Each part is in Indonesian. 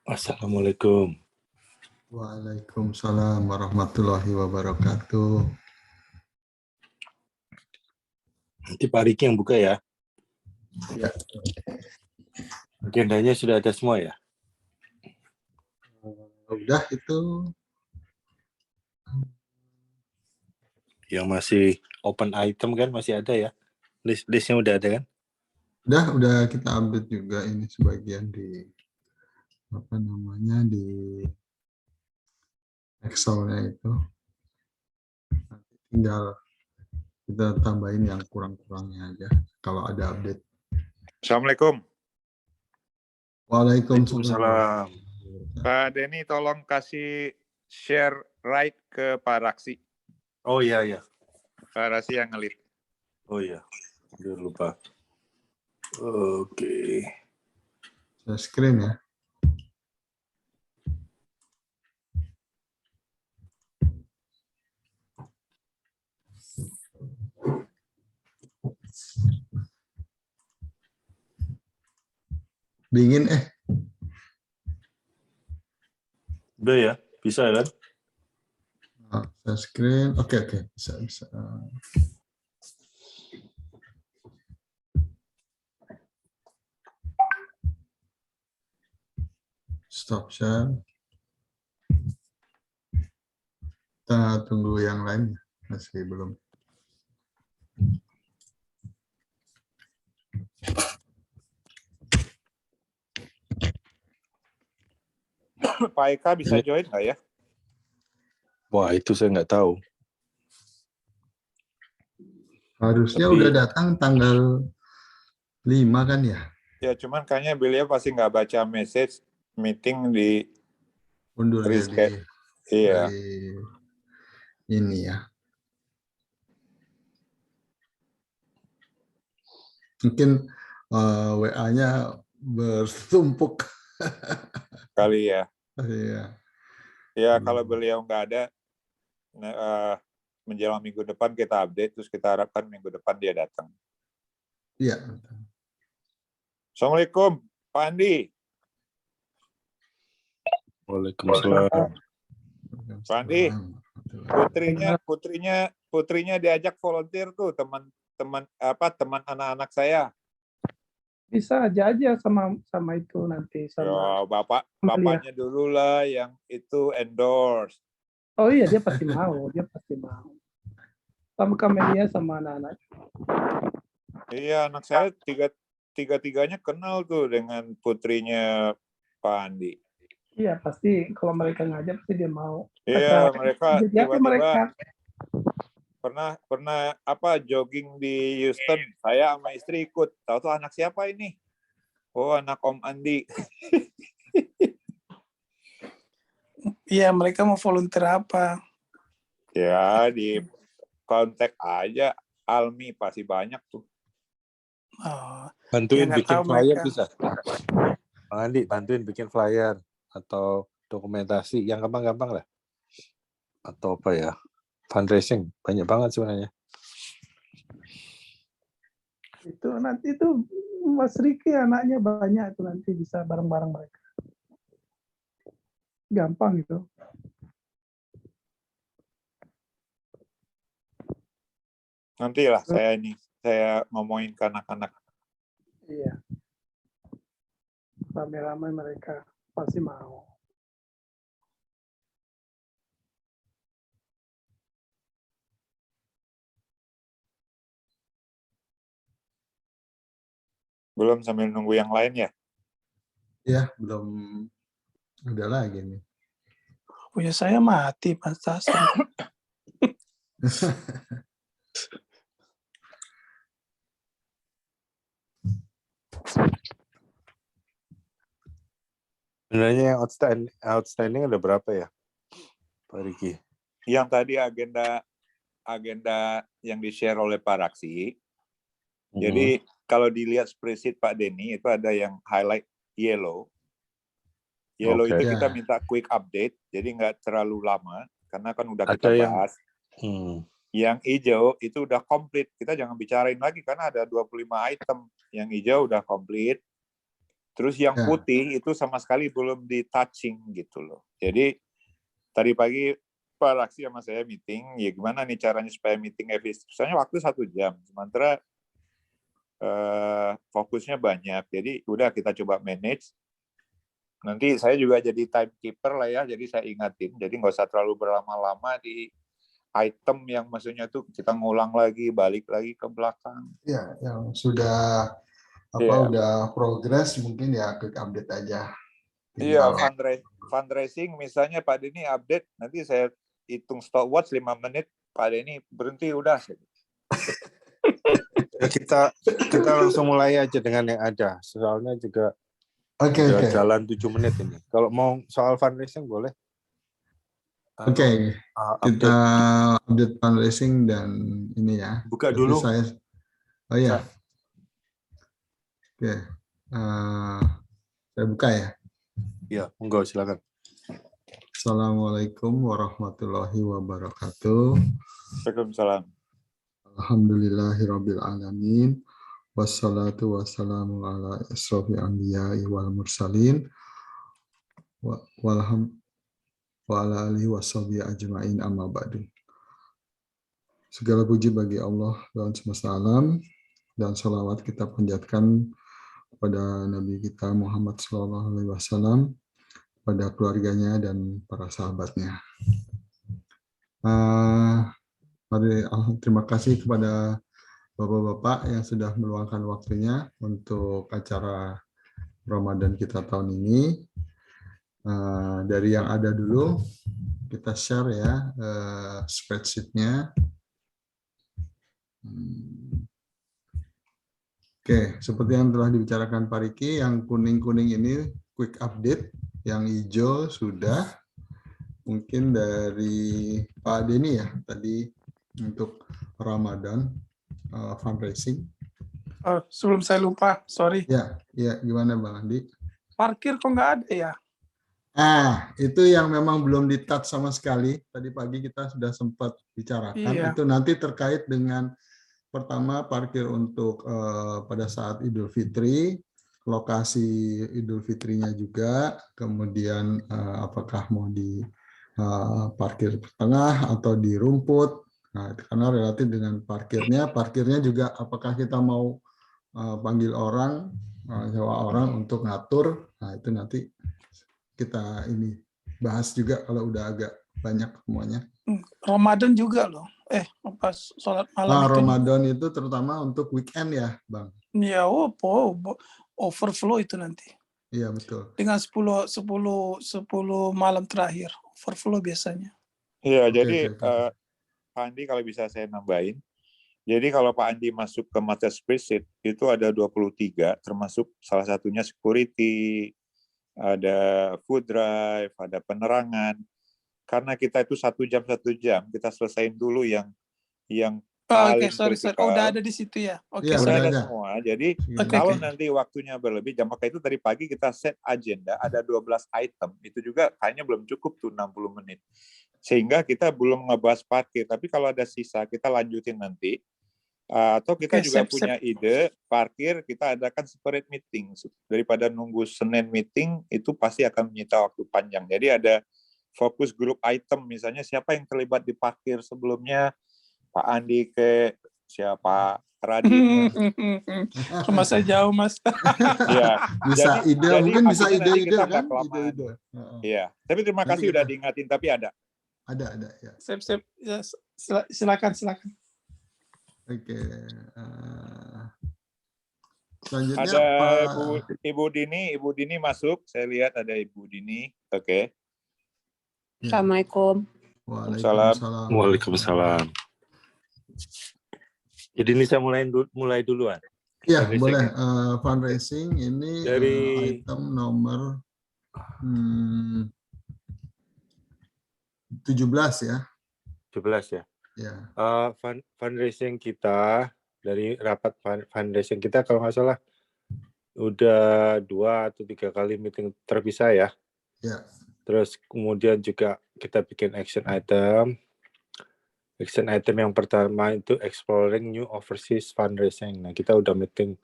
Assalamualaikum. Waalaikumsalam warahmatullahi wabarakatuh. Nanti Pak Riki yang buka ya. Ya, Agendanya sudah ada semua ya? udah itu. Yang masih open item kan masih ada ya? Listnya udah ada kan? Udah kita update juga ini sebagian di apa namanya di Excel-nya itu. Nanti tinggal kita tambahin yang kurang-kurangnya aja kalau ada update. Assalamualaikum. Waalaikumsalam. Pak Denny, tolong kasih share right ke Pak Raksi. Oh iya ya. Pak Raksi yang ngelit. Oh iya. Udah lupa. Oke. Saya screen ya. Dingin Udah ya? Bisa kan? Saya screen. Oke, bisa. Stop share. Kita tunggu yang lain, masih belum. Pak Eka bisa join nggak ya? Wah itu saya nggak tahu. Harusnya Tapi udah datang tanggal 5 kan ya? Ya, cuman kayaknya beliau pasti nggak baca message meeting di Undur reschedule. jadi Iya. ini ya. Mungkin WA-nya bertumpuk. Kali ya. Iya. Ya, kalau beliau nggak ada, menjelang minggu depan kita update, terus kita harapkan minggu depan dia datang. Iya. Assalamualaikum, Pak Andi. Waalaikumsalam. Pak Andi, putrinya diajak volunteer tuh teman anak-anak saya. Bisa aja sama itu nanti sama. Ya, bapaknya dulu lah yang itu endorse. Oh iya, dia pasti mau, Sama Kamelia sama anak-anak. Iya, anak saya tiga-tiganya kenal tuh dengan putrinya Pak Andi. Iya, pasti kalau mereka ngajak pasti dia mau. Iya, mereka tiba-tiba pernah jogging di Houston. Saya sama istri ikut. Tahu anak siapa ini? Oh, anak Om Andi. Iya, mereka mau volunteer apa? Ya, di kontak aja. Almi pasti banyak tuh. Oh, Bantuin ya bikin flyer mereka. bisa. Bang Andi, bantuin bikin flyer atau dokumentasi yang gampang-gampang lah. Atau apa ya? Fundraising banyak banget sebenarnya. Itu nanti itu Mas Riki anaknya banyak itu nanti bisa bareng-bareng mereka. Gampang gitu. Nantilah saya ngomongin ke anak-anak. Iya. Rame-rame mereka pasti mau. Belum sambil nunggu yang lain ya? Ya, belum ada lagi nih. Punya saya mati, Mas Tasir. Sebenarnya yang outstanding ada berapa ya, Pak Riki? Yang tadi agenda yang di-share oleh Pak Raksi. Jadi kalau dilihat spreadsheet Pak Denny itu ada yang highlight yellow. Yellow itu kita minta quick update, jadi nggak terlalu lama karena kan udah kita bahas. Yang hijau itu udah komplit. Kita jangan bicarain lagi karena ada 25 item. Yang hijau udah komplit. Terus yang Ya. putih itu sama sekali belum di touching gitu loh. Jadi tadi pagi Pak Raksi sama saya meeting, ya gimana nih caranya supaya meeting efisien. Soalnya waktu 1 jam, sementara fokusnya banyak. Jadi udah kita coba manage. Nanti saya juga jadi timekeeper lah ya, jadi saya ingatin. Jadi nggak usah terlalu berlama-lama di item yang maksudnya tuh kita ngulang lagi, balik lagi ke belakang. Ya, yang sudah Iya. udah progres mungkin ya quick update aja. Iya, Tinggal fundraising misalnya Pak Denny update, nanti saya hitung stopwatch 5 menit, Pak Denny berhenti udah. Ya, kita langsung mulai aja dengan yang ada. Soalnya juga Oke. udah jalan 7 menit ini. Kalau mau soal fundraising boleh. Oke. Kita update fundraising dan ini ya. Buka Berarti dulu. Oh ya. Oke. Saya buka ya. Ya, monggo silakan. Assalamualaikum warahmatullahi wabarakatuh. Waalaikumsalam. Alhamdulillahirabbil alamin. Wassalatu wassalamu ala asrofil anbiya'i wal mursalin. Wa ala alihi washabihi ajma'in amma ba'du. Segala puji bagi Allah Tuhan semesta alam, dan salawat kita panjatkan kepada Nabi kita Muhammad SAW, pada keluarganya dan para sahabatnya. Terima kasih kepada Bapak-Bapak yang sudah meluangkan waktunya untuk acara Ramadan kita tahun ini. Dari yang ada dulu, kita share ya spreadsheet-nya. Oke, seperti yang telah dibicarakan Pak Riki, yang kuning-kuning ini quick update, yang hijau sudah. Mungkin dari Pak Denny ya, tadi untuk Ramadan fundraising. Sebelum saya lupa, sorry. Ya, gimana Bang Andi? Parkir kok nggak ada ya? Itu yang memang belum di-touch sama sekali. Tadi pagi kita sudah sempat bicarakan. Iya. Itu nanti terkait dengan pertama parkir untuk pada saat Idul Fitri, lokasi Idul Fitrinya juga, kemudian apakah mau di parkir tengah atau di rumput. Nah, itu karena relatif dengan parkirnya juga apakah kita mau panggil orang, sewa orang untuk ngatur. Nah, itu nanti kita ini bahas juga kalau udah agak banyak semuanya. Ramadan juga loh. Pas sholat malam itu. Ramadan itu terutama untuk weekend ya, Bang. Ya, overflow itu nanti. Iya, betul. Dengan 10 malam terakhir, overflow biasanya. Iya, jadi Pak Andi kalau bisa saya nambahin. Jadi kalau Pak Andi masuk ke master spreadsheet, itu ada 23, termasuk salah satunya security, ada food drive, ada penerangan. Karena kita itu 1 jam, kita selesaiin dulu yang paling sorry. kritikal. Udah ada di situ ya. Ya, Udah ada semua. Jadi kalau Oke. nanti waktunya berlebih, maka itu tadi pagi kita set agenda, ada 12 item. Itu juga kayaknya belum cukup tuh 60 menit. Sehingga kita belum ngebahas parkir. Tapi kalau ada sisa, kita lanjutin nanti. Atau kita juga punya ide, parkir kita adakan separate meeting. Daripada nunggu Senin meeting, itu pasti akan menyita waktu panjang. Jadi ada fokus grup item, misalnya siapa yang terlibat di parkir sebelumnya, Pak Andi ke siapa, Radit. Rumah saya jauh, Mas. Iya. Bisa mungkin bisa ide-ide kan? Ide-ide. Iya. Tapi terima kasih udah diingatin, tapi ada. Ada ya. Sip. Ya, silakan. Oke. Selanjutnya ada Pak Ibu Dini masuk. Saya lihat ada Ibu Dini. Oke. Assalamualaikum. Waalaikumsalam. Jadi ini saya mulai duluan. Iya, boleh. Fundraising ini Dari item nomor 17 ya. 17 ya. Ya. Fundraising kita dari rapat fundraising kita kalau nggak salah udah 2 atau 3 kali meeting terpisah ya. Ya. Terus kemudian juga kita bikin action item. Action item yang pertama itu exploring new overseas fundraising. Nah, kita udah meeting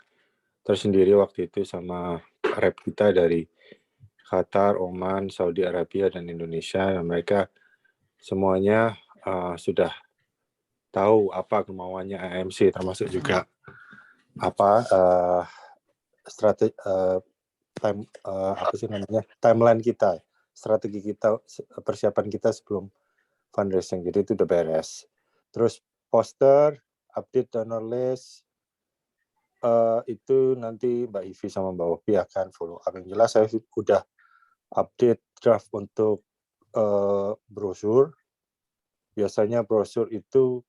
tersendiri waktu itu sama rep kita dari Qatar, Oman, Saudi Arabia, dan Indonesia. Dan mereka semuanya sudah tahu apa kemauannya AMC, termasuk juga apa strategi timeline kita, strategi kita, persiapan kita sebelum fundraising. Jadi itu udah beres. Terus poster, update donor list, itu nanti Mbak Ivi sama Mbak Opi akan follow up. Yang jelas saya sudah update draft untuk brosur. Biasanya brosur itu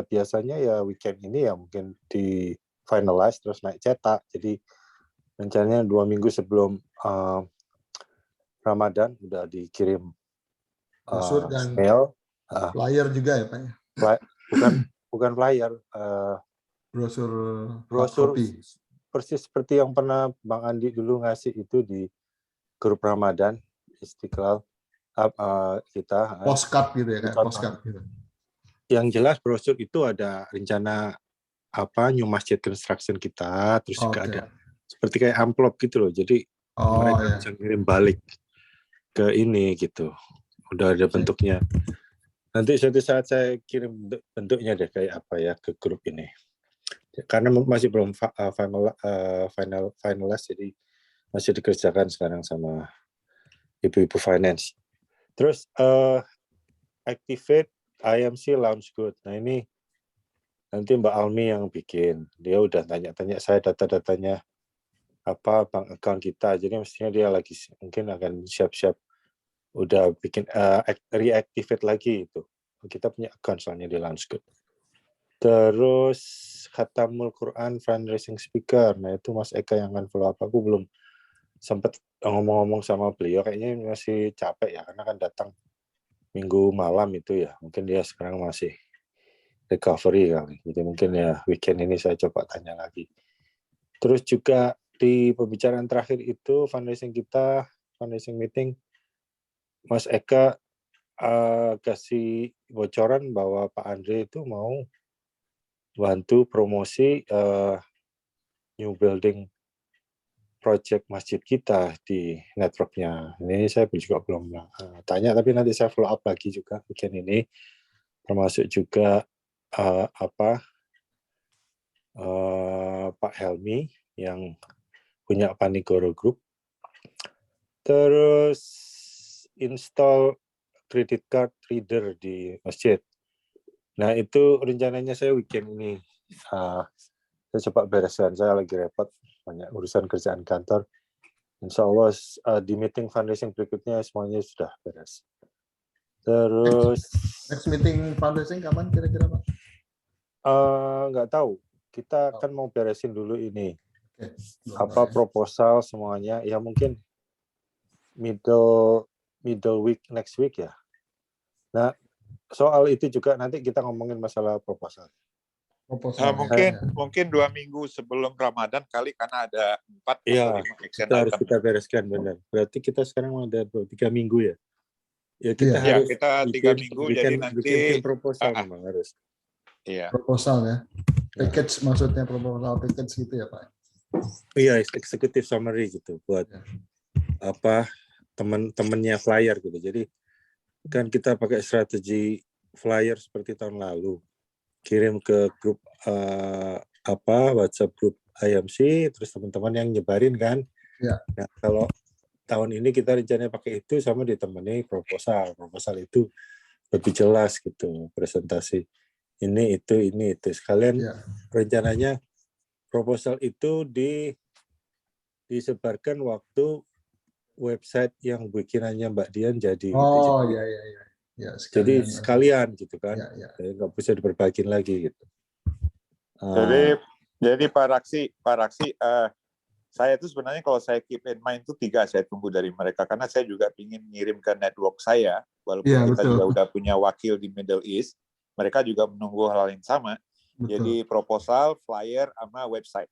biasanya ya weekend ini ya mungkin di finalize terus naik cetak. Jadi rencananya 2 minggu sebelum Ramadan udah dikirim Brosur dan mail. flyer juga ya Pak ya? Bukan flyer. Brosur Brosur persis seperti yang pernah Bang Andi dulu ngasih itu di grup Ramadan Istiqlal kita. Postcard gitu ya, kayak postcard gitu. Yang jelas brosur itu ada rencana new masjid construction kita, terus juga ada seperti kayak amplop gitu loh. Jadi mereka bisa kirim balik ke ini gitu. Udah ada bentuknya. Nanti suatu saat saya kirim bentuknya deh kayak apa ya ke grup ini. Karena masih belum finalize, jadi masih dikerjakan sekarang sama ibu-ibu finance. Terus activate IMC Launch Good. Nah ini nanti Mbak Almi yang bikin. Dia udah tanya-tanya saya data-datanya apa bank account kita. Jadi mestinya dia lagi mungkin akan siap-siap udah bikin reactivate lagi itu. Kita punya account soalnya di Launch Good. Terus Khatamul Quran fundraising speaker. Nah itu Mas Eka yang akan follow up. Aku belum sempat ngomong-ngomong sama beliau. Kayaknya masih capek ya karena kan datang minggu malam itu ya. Mungkin dia sekarang masih recovery kali. Jadi mungkin ya weekend ini saya coba tanya lagi. Terus juga di pembicaraan terakhir itu fundraising meeting, Mas Eka kasih bocoran bahwa Pak Andre itu mau bantu promosi new building project masjid kita di networknya. Ini saya juga belum tanya, tapi nanti saya follow up lagi juga weekend ini, termasuk juga Pak Helmi yang punya Panigoro Group. Terus install credit card reader di masjid. Nah itu rencananya saya weekend ini. Saya coba bereskan, saya lagi repot banyak urusan kerjaan kantor. Insya Allah di meeting fundraising berikutnya semuanya sudah beres. Terus next meeting fundraising kapan kira-kira Pak? Nggak tahu. Kita kan mau beresin dulu ini. Okay. Proposal semuanya. Ya mungkin middle week next week ya. Nah soal itu juga nanti kita ngomongin masalah proposal. Mungkin 2 minggu sebelum Ramadan kali karena ada 4 atau 5 action kita harus item. kita bereskan benar. Berarti kita sekarang ada 3 minggu ya. Ya kita Iya. harus kita 3 minggu jadi nanti bikin proposal memang harus. Iya. Proposal ya. Package maksudnya proposal package gitu ya Pak. Iya, executive summary gitu buat teman-temannya flyer gitu. Jadi kan kita pakai strategi flyer seperti tahun lalu. Kirim ke grup WhatsApp grup IMC, terus teman-teman yang nyebarin kan. Ya. Nah, kalau tahun ini kita rencananya pakai itu sama ditemani proposal. Proposal itu lebih jelas gitu, presentasi ini itu sekalian. Rencananya proposal itu disebarkan waktu website yang bikinannya Mbak Dian jadi. Oh gitu. iya. Ya, jadi sekalian gitu kan, jadi nggak bisa diperbaiki lagi gitu. Jadi Pak Raksi, saya itu sebenarnya kalau saya keep in mind itu 3 saya tunggu dari mereka karena saya juga ingin ngirim ke network saya, walaupun kita juga udah punya wakil di Middle East, mereka juga menunggu hal yang sama. Betul. Jadi proposal, flyer, sama website.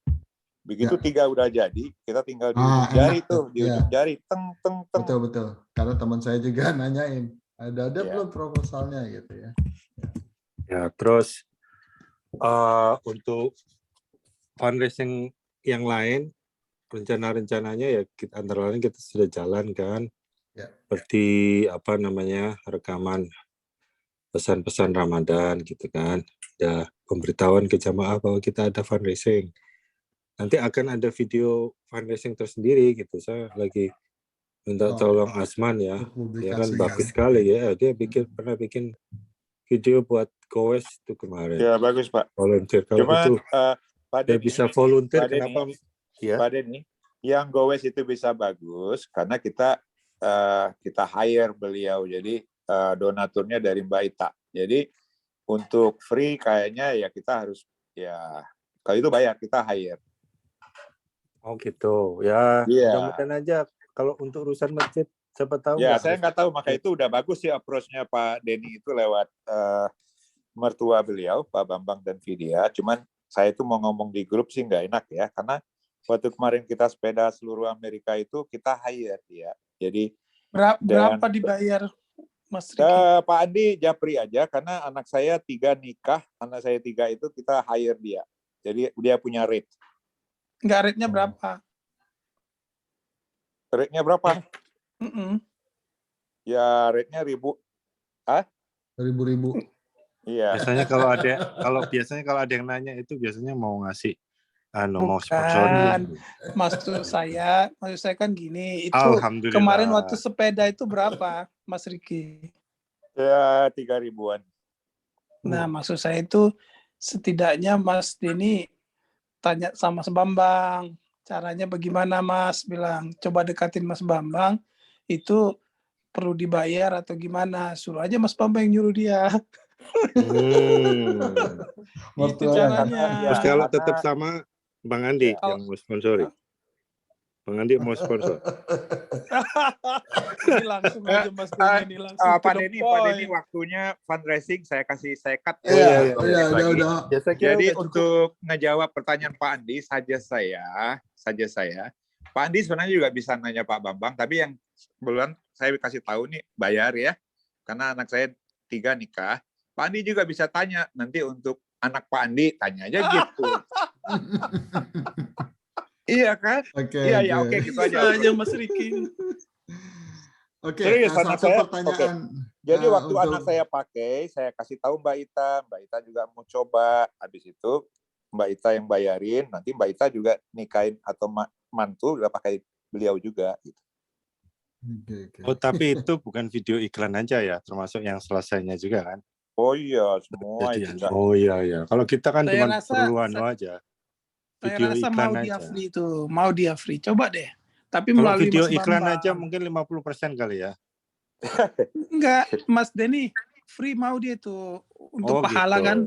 Begitu 3 udah jadi, kita tinggal di ujung jari tuh, di ujung jari, teng. Betul. Karena teman saya juga nanyain. Ada belum proposalnya gitu ya. Ya, terus untuk fundraising yang lain rencana-rencananya ya kita, antara lain kita sudah jalan kan, Ya. seperti apa namanya rekaman pesan-pesan Ramadan gitu kan, ada pemberitahuan ke jamaah bahwa kita ada fundraising. Nanti akan ada video fundraising tersendiri gitu. Saya lagi minta tolong Asman ya, dia kan bagus sekali ya, dia pernah bikin video buat Gowes itu kemarin. Ya bagus Pak. Volunteer kalau Cuman itu Pak dia Denny, bisa volunteer, Pak Denny, kenapa? Ya. Pak Denny, yang Gowes itu bisa bagus karena kita hire beliau, jadi donaturnya dari Mbak Ita. Jadi untuk free kayaknya ya kita harus ya kalau itu bayar kita hire. Oh gitu ya. Iya. Mudah-mudahan aja kalau untuk urusan masjid siapa tahu. Ya saya nggak tahu, maka itu udah bagus sih approach-nya Pak Denny itu lewat mertua beliau Pak Bambang dan Vidya. Cuman saya itu mau ngomong di grup sih nggak enak ya, karena waktu kemarin kita sepeda seluruh Amerika itu kita hire ya. Jadi berapa dibayar Mas Riki? Pak Andi japri aja, karena anak saya 3 nikah, anak saya 3 itu kita hire dia. Jadi dia punya rate. Enggak, rate-nya berapa? Rate-nya berapa? Ya rate-nya ribu. Ribu-ribu. Iya. Biasanya kalau ada yang nanya itu biasanya mau ngasih mau sponsor. Maksud saya kan gini, itu Alhamdulillah. kemarin waktu sepeda itu berapa, Mas Riki? Ya 3.000-an. Nah, maksud saya itu setidaknya Mas Denny tanya sama Mas Bambang, caranya bagaimana Mas, bilang coba dekatin Mas Bambang, itu perlu dibayar atau gimana, suruh aja Mas Bambang yang nyuruh dia. Itu caranya. Terus kalau tetap sama Bang Andi yang mau sponsori. Bang Andi mau sponsor. Ini langsung aja Mas Denny langsung Pak Denny waktunya fundraising saya kasih sekat. Iya, udah. Jadi untuk ngejawab pertanyaan Pak Andi saja saya. Pak Andi sebenarnya juga bisa nanya Pak Bambang, tapi yang bulan saya kasih tahu nih bayar ya. Karena anak saya 3 nikah. Pak Andi juga bisa tanya nanti untuk anak Pak Andi, tanya aja gitu. Iya kan? Oke, gitu aja. Mas Riki. Oke, satu pertanyaan. Jadi waktu untuk... anak saya pakai, saya kasih tahu Mbak Ita juga mau coba. Habis itu Mbak Ita yang bayarin, nanti Mbak Ita juga nikahin atau mantu udah pakai beliau juga. Gitu. Okay. Oh, tapi itu bukan video iklan aja ya, termasuk yang selesainya juga kan? Oh iya, semua jadi, itu. Oh iya. Kalau kita kan cuma perlu aja. Video saya rasa mau dia free itu, mau dia free. Coba deh. Tapi kalau melalui video Mas iklan Bambang. aja mungkin 50% kali ya. Enggak, Mas Denny free mau dia tuh untuk pahala gitu. kan.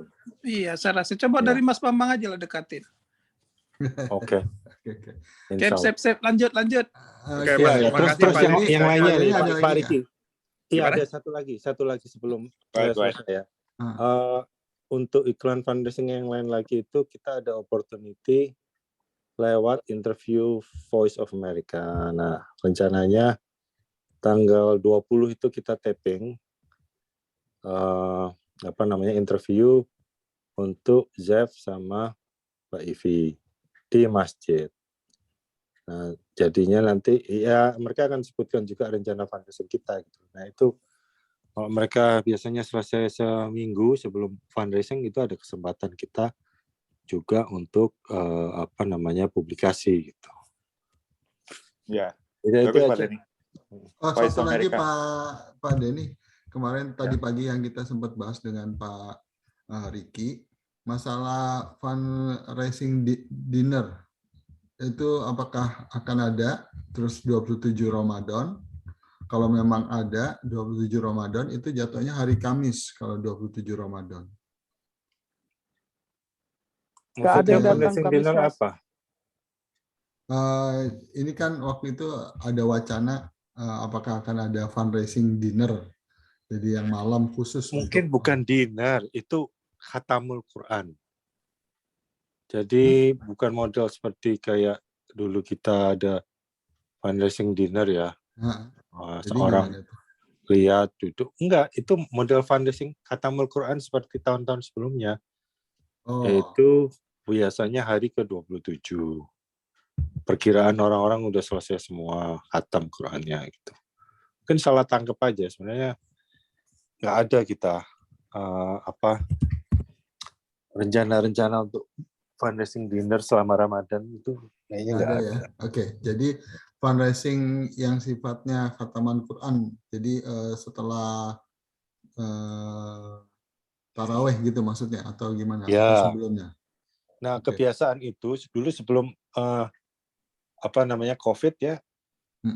Iya, saya rasa coba dari Mas Bambang aja lah dekatin. Oke. Sip, lanjut. Oke, terus yang lainnya nih Pak Riki. Iya, Gimana? ada satu lagi sebelum selesai ya. Untuk iklan fundraising yang lain lagi itu kita ada opportunity lewat interview Voice of America. Nah, rencananya tanggal 20 itu kita taping interview untuk Zev sama Mbak Ivi di masjid. Nah, jadinya nanti ya mereka akan sebutkan juga rencana fundraising kita gitu. Nah, itu kalau mereka biasanya selesai seminggu sebelum fundraising itu ada kesempatan kita juga untuk publikasi gitu. Ya. Itu Pak aja. Denny. Satu lagi Pak Denny, kemarin tadi pagi yang kita sempat bahas dengan Pak Riki, masalah fundraising dinner itu apakah akan ada terus 27 Ramadan? Kalau memang ada 27 Ramadan itu jatuhnya hari Kamis kalau 27 Ramadan. Nggak ada yang datang Kamis, Mas. Apa? Ini kan waktu itu ada wacana apakah akan ada fundraising dinner. Jadi yang malam khusus. Mungkin bukan dinner, itu khatamul Quran. Jadi bukan model seperti kayak dulu kita ada fundraising dinner ya. Seorang lihat duduk. Enggak, itu model fundraising khatamul Quran seperti tahun-tahun sebelumnya. Itu biasanya hari ke-27. perkiraan orang-orang udah selesai semua khatam Qurannya gitu. Mungkin salah tangkap aja sebenarnya, nggak ada kita rencana-rencana untuk fundraising dinner selama Ramadan itu kayaknya nggak ada. Ya. Oke, jadi fundraising yang sifatnya khataman Quran. Jadi setelah taraweh gitu maksudnya atau gimana? Ya. Atau sebelumnya? Nah, Oke. kebiasaan itu dulu sebelum COVID ya,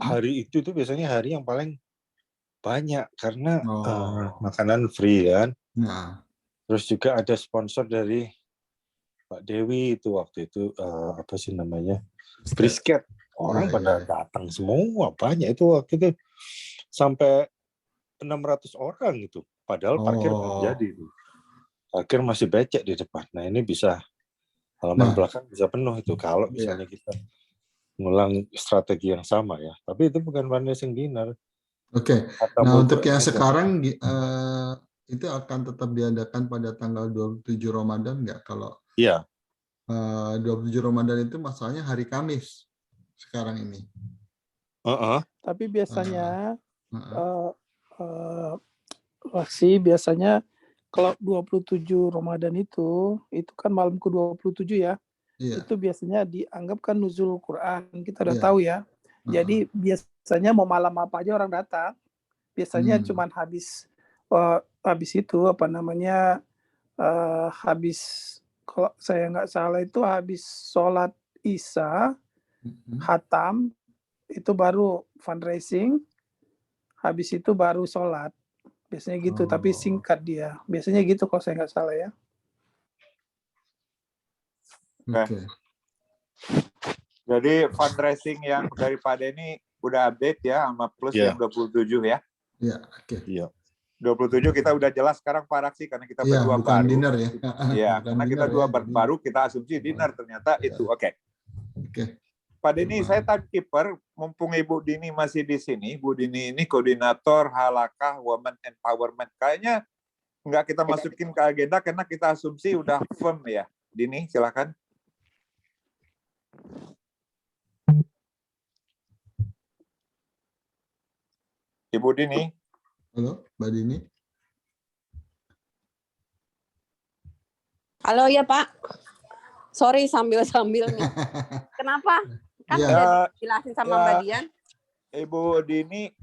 hari itu tuh biasanya hari yang paling banyak karena makanan free kan. Nah, Terus juga ada sponsor dari Pak Dewi itu waktu itu apa sih namanya? Brisket. Orang pada datang semua, banyak itu waktu itu sampai 600 orang itu. Padahal parkir belum jadi itu. Parkir masih becek di depan. Nah, ini bisa halaman belakang bisa penuh itu kalau misalnya kita ngulang strategi yang sama ya. Tapi itu bukan fundraising dinner. Oke. Nah, untuk yang sekarang itu akan tetap diadakan pada tanggal 27 Ramadan nggak? Kalau iya. 27 Ramadan itu masalahnya hari Kamis sekarang ini. Tapi biasanya biasanya kalau 27 Ramadan itu kan malam ke-27 ya. Itu biasanya dianggap kan nuzul Quran. Kita udah tahu ya. Jadi biasanya mau malam apa aja orang datang. Biasanya cuman habis itu habis, kalau saya nggak salah itu habis sholat Isya, khatam, itu baru fundraising, habis itu baru sholat. Biasanya gitu, tapi singkat dia. Biasanya gitu kalau saya nggak salah ya. Oke. Jadi fundraising yang dari Pak Denny udah update ya sama plus yang 27 ya. Iya, oke. Iya. 27 kita udah jelas sekarang Pak Raksi karena kita berdua bukan baru. Dinner ya. Iya, karena kita dua baru kita asumsi dinner ternyata itu. Oke. Pak Denny, saya timekeeper, mumpung Ibu Dini masih di sini. Bu Dini ini koordinator Halakah Women Empowerment. Kayaknya nggak kita masukin ke agenda karena kita asumsi udah firm ya. Dini, silakan. Ibu Dini. Halo, Mbak Dini. Halo ya Pak. Sorry sambil nih. Kenapa? Kan udah dijelasin sama Mbak Dian.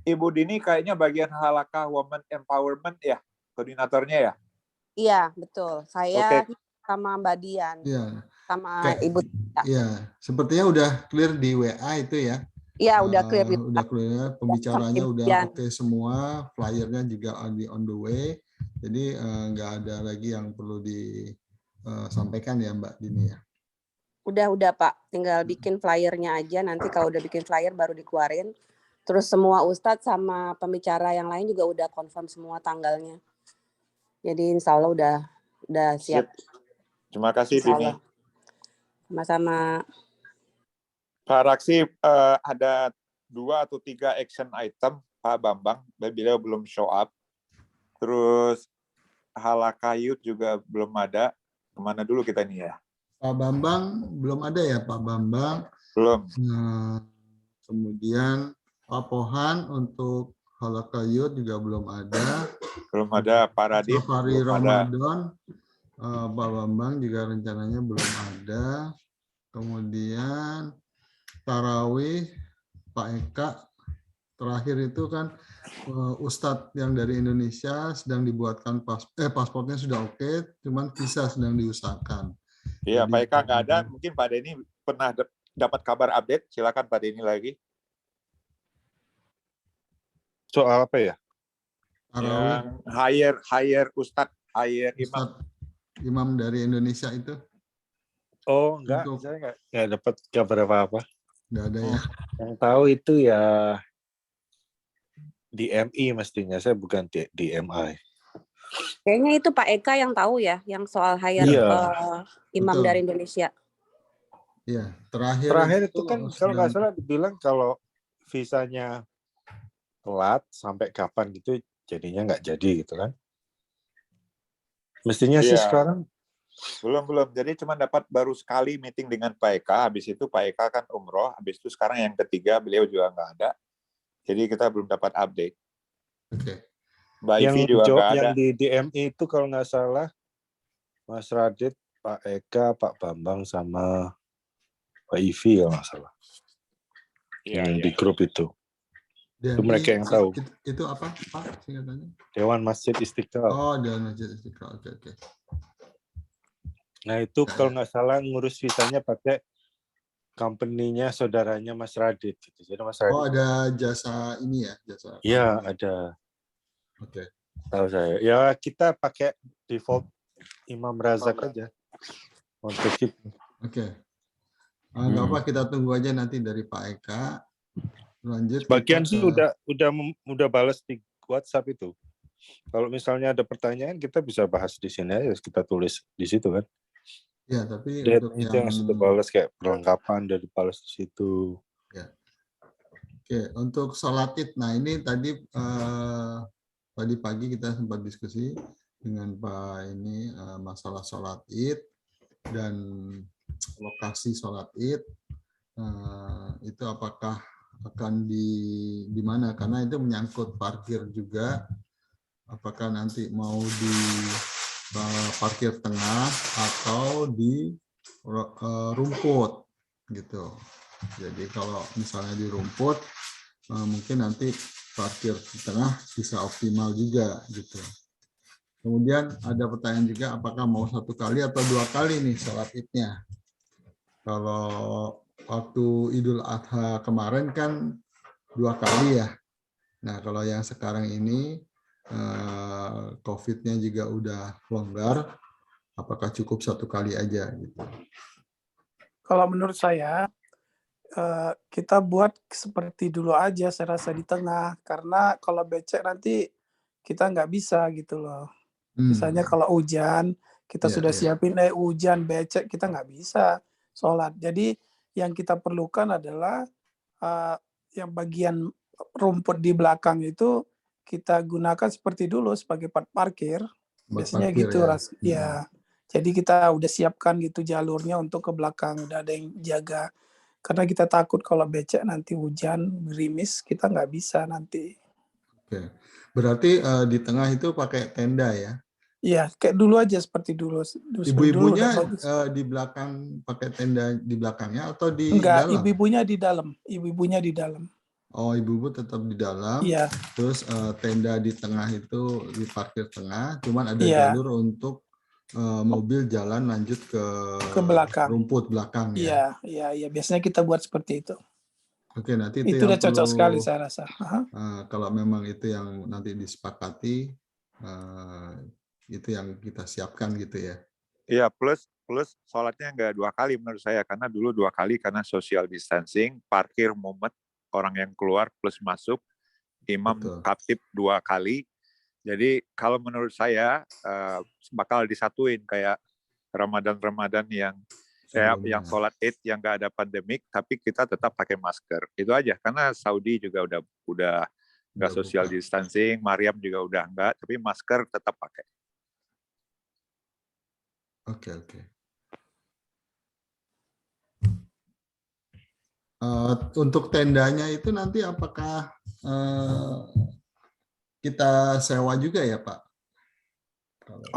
Ibu Dini kayaknya bagian Halakah Women Empowerment ya, koordinatornya ya? Iya, betul. Saya sama Mbak Dian. Iya. Sama Ibu. Iya, sepertinya udah clear di WA itu ya. Iya, udah clear. Udah clear, pembicaranya udah oke semua, flyernya juga on the way. Jadi nggak ada lagi yang perlu disampaikan ya Mbak Dini ya. Udah Pak, tinggal bikin flyernya aja. Nanti kalau udah bikin flyer baru dikeluarin. Terus semua ustadz sama pembicara yang lain juga udah confirm semua tanggalnya. Jadi insya Allah udah siap. Terima kasih Dini. Sama-sama. Pak Raksi, ada 2 atau 3 action item Pak Bambang, dan beliau belum show up. Terus Halakah Youth juga belum ada. Kemana dulu kita nih ya? Pak Bambang belum ada ya Pak Bambang. Belum. Kemudian Pak Pohan untuk Halakah Youth juga belum ada. Belum ada. Pak Radit Safari Ramadan Pak Bambang juga rencananya belum ada. Kemudian Tarawih Pak Eka. Terakhir itu kan Ustadz yang dari Indonesia sedang dibuatkan paspornya sudah oke, cuman visa sedang diusahakan. Iya, Pak Eka nggak ada. Mungkin Pak Denny pernah dapat kabar update. Silakan Pak Denny lagi. Soal apa ya? Yang hire Ustadz, hire imam. Imam dari Indonesia itu. Oh, enggak. Saya nggak dapat kabar apa-apa. Nggak ada ya. Yang tahu itu ya DMI mestinya. Saya bukan DMI. Kayaknya itu Pak Eka yang tahu ya, yang soal hire imam dari Indonesia. Iya, terakhir itu kan kalau nggak salah dibilang kalau visanya telat sampai kapan gitu jadinya nggak jadi gitu kan. Mestinya sih sekarang Belum. Jadi cuma dapat baru sekali meeting dengan Pak Eka. Habis itu Pak Eka kan umroh. Habis itu sekarang yang ketiga beliau juga nggak ada. Jadi kita belum dapat update. Oke. Mbak Yang Ivi juga job nggak ada. yang di DMI itu kalau nggak salah Mas Radit, Pak Eka, Pak Bambang sama Pak Ivi kalau nggak salah. Yang di grup itu. Itu mereka yang tahu. Itu apa Pak singkatannya? Dewan Masjid Istiqlal. Oh, Dewan Masjid Istiqlal. Oke. Nah itu kalau nggak salah ngurus visanya pakai company-nya saudaranya Mas Radit. Gitu. Jadi Mas Radit. Oh, ada jasa ini ya, jasa. Iya ada. Oke. Tahu saya. Ya kita pakai default Imam Razak aja untuk itu. Oke. Nggak apa, kita tunggu aja nanti dari Pak Eka. Lanjut. Bagian sih udah balas di WhatsApp itu. Kalau misalnya ada pertanyaan kita bisa bahas di sini aja, kita tulis di situ kan. Ya, tapi Dan untuk itu yang sudah balas kayak perlengkapan dari balas di situ. Ya. Oke, untuk sholat Id. Nah ini tadi pagi kita sempat diskusi dengan Pak ini masalah sholat Id dan lokasi sholat Id. Itu apakah akan di mana? Karena itu menyangkut parkir juga. Apakah nanti mau di parkir tengah atau di rumput gitu. Jadi kalau misalnya di rumput mungkin nanti parkir di tengah bisa optimal juga gitu. Kemudian ada pertanyaan juga, apakah mau 1 kali atau 2 kali nih sholat Id-nya? Kalau waktu Idul Adha kemarin kan 2 kali ya. Nah kalau yang sekarang ini COVID-nya juga udah longgar, apakah cukup 1 kali aja gitu? Kalau menurut saya kita buat seperti dulu aja, saya rasa di tengah, karena kalau becek nanti kita nggak bisa gitu loh. Misalnya kalau hujan, kita sudah siapin hujan, becek, kita nggak bisa sholat. Jadi yang kita perlukan adalah yang bagian rumput di belakang itu kita gunakan seperti dulu sebagai parkir. Biasanya parkir, gitu, ya. ya. Jadi kita udah siapkan gitu jalurnya untuk ke belakang, udah ada yang jaga. Karena kita takut kalau becek nanti hujan, gerimis, kita nggak bisa nanti. Oke. Berarti di tengah itu pakai tenda ya? Iya, kayak dulu aja seperti dulu. Ibu-ibunya di belakang pakai tenda di belakangnya atau di Enggak, dalam? ibu-ibunya di dalam. Ibu-ibunya di dalam. Oh, ibu-ibu tetap di dalam. Iya. Terus tenda di tengah itu di parkir tengah, cuman ada jalur untuk mobil jalan lanjut ke belakang. Rumput belakang ya. Iya. Biasanya kita buat seperti itu. Oke, nanti itu yang udah cocok sekali saya rasa. Kalau memang itu yang nanti disepakati, itu yang kita siapkan gitu ya. Iya, plus sholatnya nggak 2 kali menurut saya, karena dulu 2 kali karena social distancing, parkir mumet, orang yang keluar plus masuk, imam khatib 2 kali. Jadi kalau menurut saya bakal disatuin kayak Ramadan yang sholat Id yang nggak ada pandemik, tapi kita tetap pakai masker. Itu aja, karena Saudi juga udah nggak social distancing, Maryam juga udah nggak, tapi masker tetap pakai. Oke. Untuk tendanya itu nanti apakah kita sewa juga ya Pak?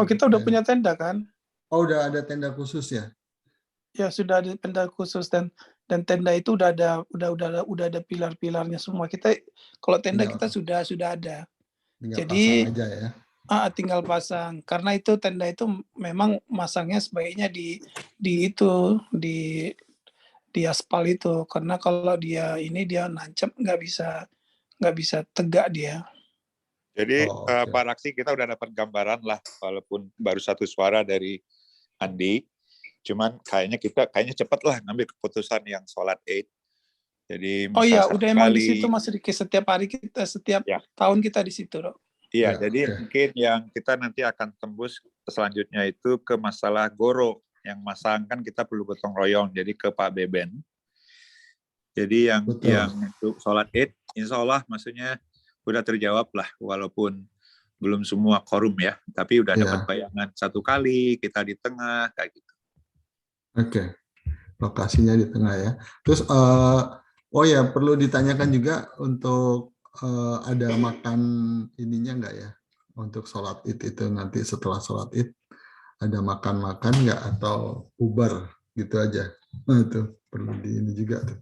Oh, kita udah punya tenda kan? Oh, udah ada tenda khusus ya? Ya, sudah ada tenda khusus dan tenda itu udah ada pilar-pilarnya semua. Kita kalau tenda kita sudah ada. Jadi pasang aja ya. Tinggal pasang. Karena itu tenda itu memang masangnya sebaiknya di aspal itu, karena kalau dia nancep nggak bisa tegak dia. Jadi Pak Raksi, kita udah dapat gambaran lah, walaupun baru 1 suara dari Andi, cuman kayaknya cepat lah ngambil keputusan yang sholat Id. Jadi udah emang di situ Mas Riki, setiap hari kita, setiap tahun kita di situ, Dok. Iya, jadi mungkin yang kita nanti akan tembus selanjutnya itu ke masalah goro. Yang masang kan kita perlu gotong royong, jadi ke Pak Beben. Jadi yang untuk sholat Id, insya Allah maksudnya udah terjawab lah, walaupun belum semua quorum ya, tapi udah Iya. dapat bayangan 1 kali, kita di tengah kayak gitu. Oke, lokasinya di tengah ya. Terus, oh ya perlu ditanyakan juga untuk ada makan ininya nggak ya? Untuk sholat id itu nanti setelah sholat id ada makan-makan nggak atau bubar gitu aja? Nah, itu perlu di ini juga tuh.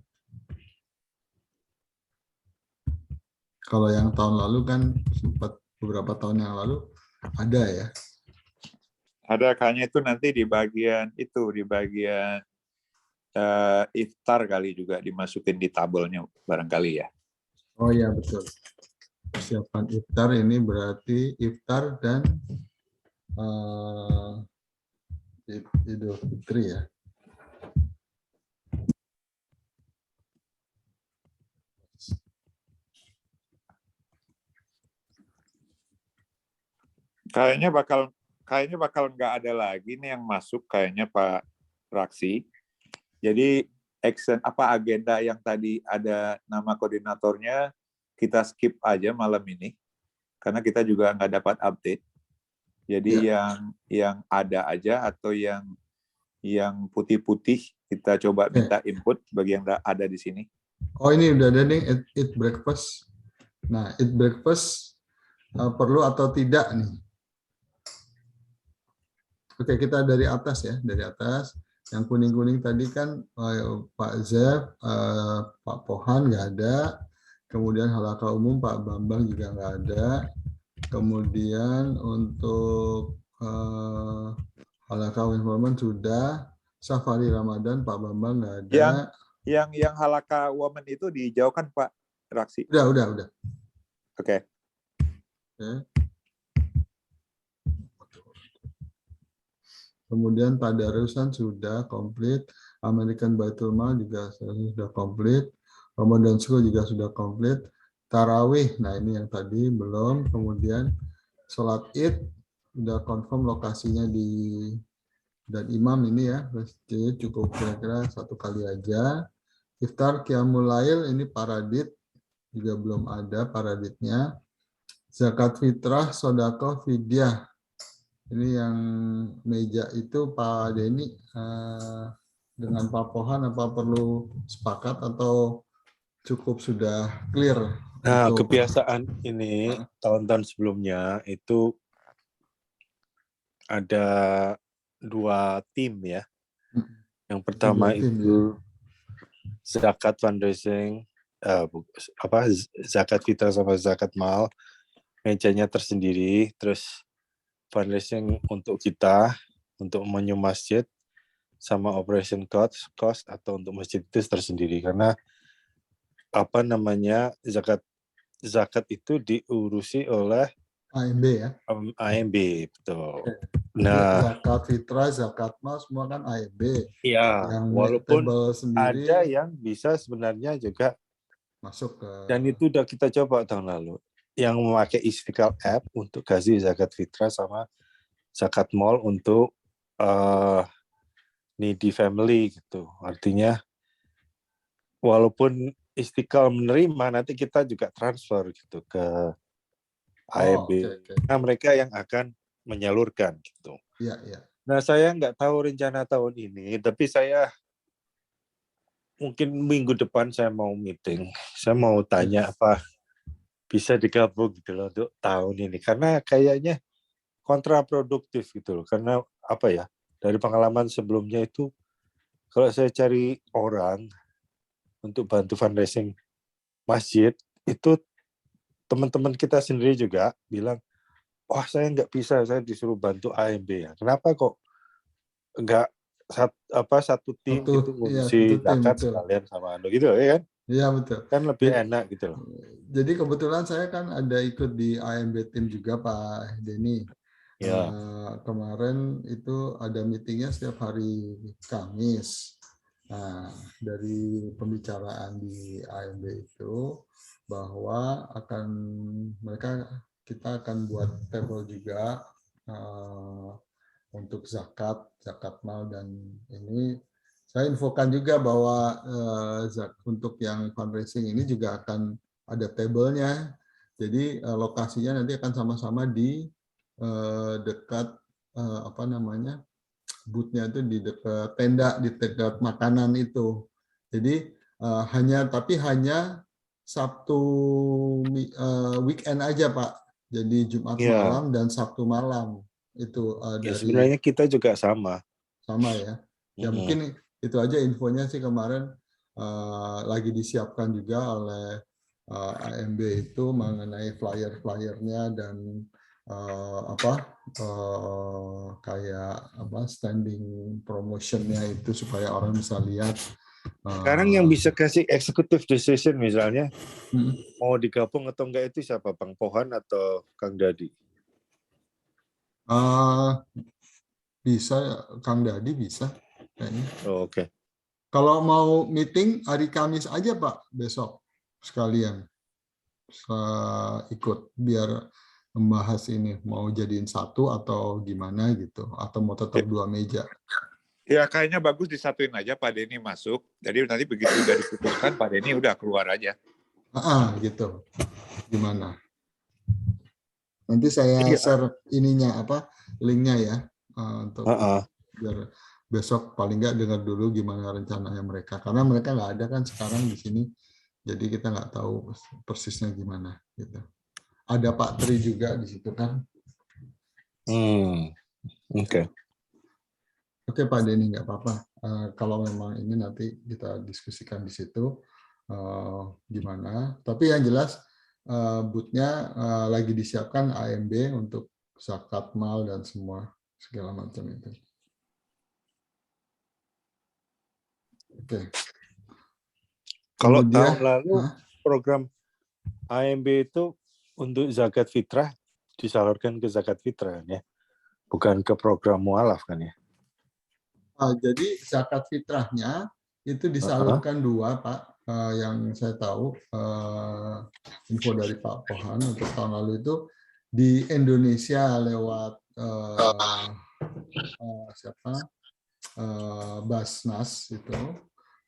Kalau yang tahun lalu kan sempat beberapa tahun yang lalu ada ya. Ada kayaknya itu nanti di bagian iftar kali juga dimasukin di tabelnya barangkali ya. Oh iya betul. Persiapan iftar ini berarti iftar dan Idul Fitri ya. Kayaknya bakal nggak ada lagi nih yang masuk kayaknya Pak Raksi. Jadi agenda yang tadi ada nama koordinatornya kita skip aja malam ini karena kita juga nggak dapat update. Jadi yang ada aja atau yang putih-putih kita coba minta input bagi yang ada di sini. Oh ini udah ada nih eat breakfast. Nah eat breakfast perlu atau tidak nih? Oke kita dari atas ya, dari atas. Yang kuning-kuning tadi kan Pak Zef, Pak Pohan nggak ada. Kemudian halaka umum Pak Bambang juga nggak ada. Kemudian untuk halaka women sudah. Safari Ramadan Pak Bambang nggak ada. Yang halaka women itu dijauhkan Pak Raksi. Udah. Oke. Kemudian tadarusan sudah komplit, American Baitul Mal juga sudah komplit, Ramadan School juga sudah komplit, Tarawih, nah ini yang tadi belum, kemudian sholat Id sudah confirm lokasinya dan imam ini ya, jadi cukup kira-kira 1 kali aja. Iftar Qiyamul Lail ini paradit juga belum ada paraditnya. Zakat fitrah, sodako, fidyah. Ini yang meja itu Pak Denny dengan Pak Pohan apa perlu sepakat atau cukup sudah clear? Nah, untuk kebiasaan ini tahun-tahun sebelumnya itu ada 2 tim ya. Yang pertama itu zakat fundraising, zakat fitrah sama zakat mal, mejanya tersendiri, terus fundraising untuk kita, untuk menyu masjid, sama operation cost atau untuk masjid itu tersendiri. Karena zakat itu diurusi oleh AMB ya. AMB, betul. Nah, zakat fitrah, zakat mal semua kan AMB. Iya, yang walaupun sendiri ada yang bisa sebenarnya juga masuk ke. Dan itu udah kita coba tahun lalu. Yang memakai Istiqlal App untuk kasih zakat fitrah sama zakat mal untuk needy family gitu. Artinya walaupun Istiqlal menerima, nanti kita juga transfer gitu ke AMB. Nah, mereka yang akan menyalurkan gitu. Iya. Nah, saya nggak tahu rencana tahun ini, tapi saya mungkin minggu depan saya mau meeting. Saya mau tanya apa bisa digabung gitu loh untuk tahun ini. Karena kayaknya kontraproduktif gitu loh. Karena apa ya, dari pengalaman sebelumnya itu, kalau saya cari orang untuk bantu fundraising masjid, itu teman-teman kita sendiri juga bilang, wah saya nggak bisa, saya disuruh bantu AMB ya. Kenapa kok nggak satu tim gitu ngurusi zakat sekalian sama anu gitu ya kan? Iya betul. Kan lebih enak gitu loh. Jadi kebetulan saya kan ada ikut di AMB tim juga Pak Denny. Ya. Kemarin itu ada meetingnya setiap hari Kamis. Nah, dari pembicaraan di AMB itu bahwa kita akan buat table juga untuk zakat mal, dan ini saya infokan juga bahwa untuk yang fundraising ini juga akan ada tabelnya. Jadi lokasinya nanti akan sama-sama di dekat apa namanya, booth-nya itu di dekat tenda, di dekat makanan itu. Jadi hanya Sabtu weekend aja Pak. Jadi Jumat Ya, malam dan Sabtu malam itu ya dari sebenarnya kita juga sama. ya. Ya mungkin itu aja infonya sih kemarin lagi disiapkan juga oleh AMB itu mengenai flyer-flyernya dan kayak standing promotionnya itu supaya orang bisa lihat. Sekarang yang bisa kasih executive decision misalnya Hmm. mau digabung atau enggak itu siapa? Bang Pohan atau Kang Dadi? Bisa Kang Dadi bisa kayaknya. Oh, oke. Kalau mau meeting hari Kamis aja Pak, besok sekalian ikut biar membahas ini mau jadiin satu atau gimana gitu, atau mau tetap dua meja. Ya kayaknya bagus disatuin aja Pak Denny masuk. Jadi nanti begitu udah diputuskan Pak Denny udah keluar aja. Gitu. Gimana? Nanti saya share ininya linknya ya untuk biar besok paling nggak dengar dulu gimana rencananya mereka, karena mereka nggak ada kan sekarang di sini, jadi kita nggak tahu persisnya gimana gitu. Ada Pak Tri juga di situ kan. Oke. Oke Pak Denny, nggak apa-apa. Kalau memang ini nanti kita diskusikan di situ gimana. Tapi yang jelas booth-nya lagi disiapkan AMB untuk zakat mal dan semua segala macam itu. Oke. Kalau Kemudian, tahun lalu program AMB itu untuk zakat fitrah disalurkan ke zakat fitrah kan ya, bukan ke program mualaf kan ya. Jadi zakat fitrahnya itu disalurkan dua Pak, yang saya tahu info dari Pak Pohan untuk tahun lalu itu di Indonesia lewat Basnas itu,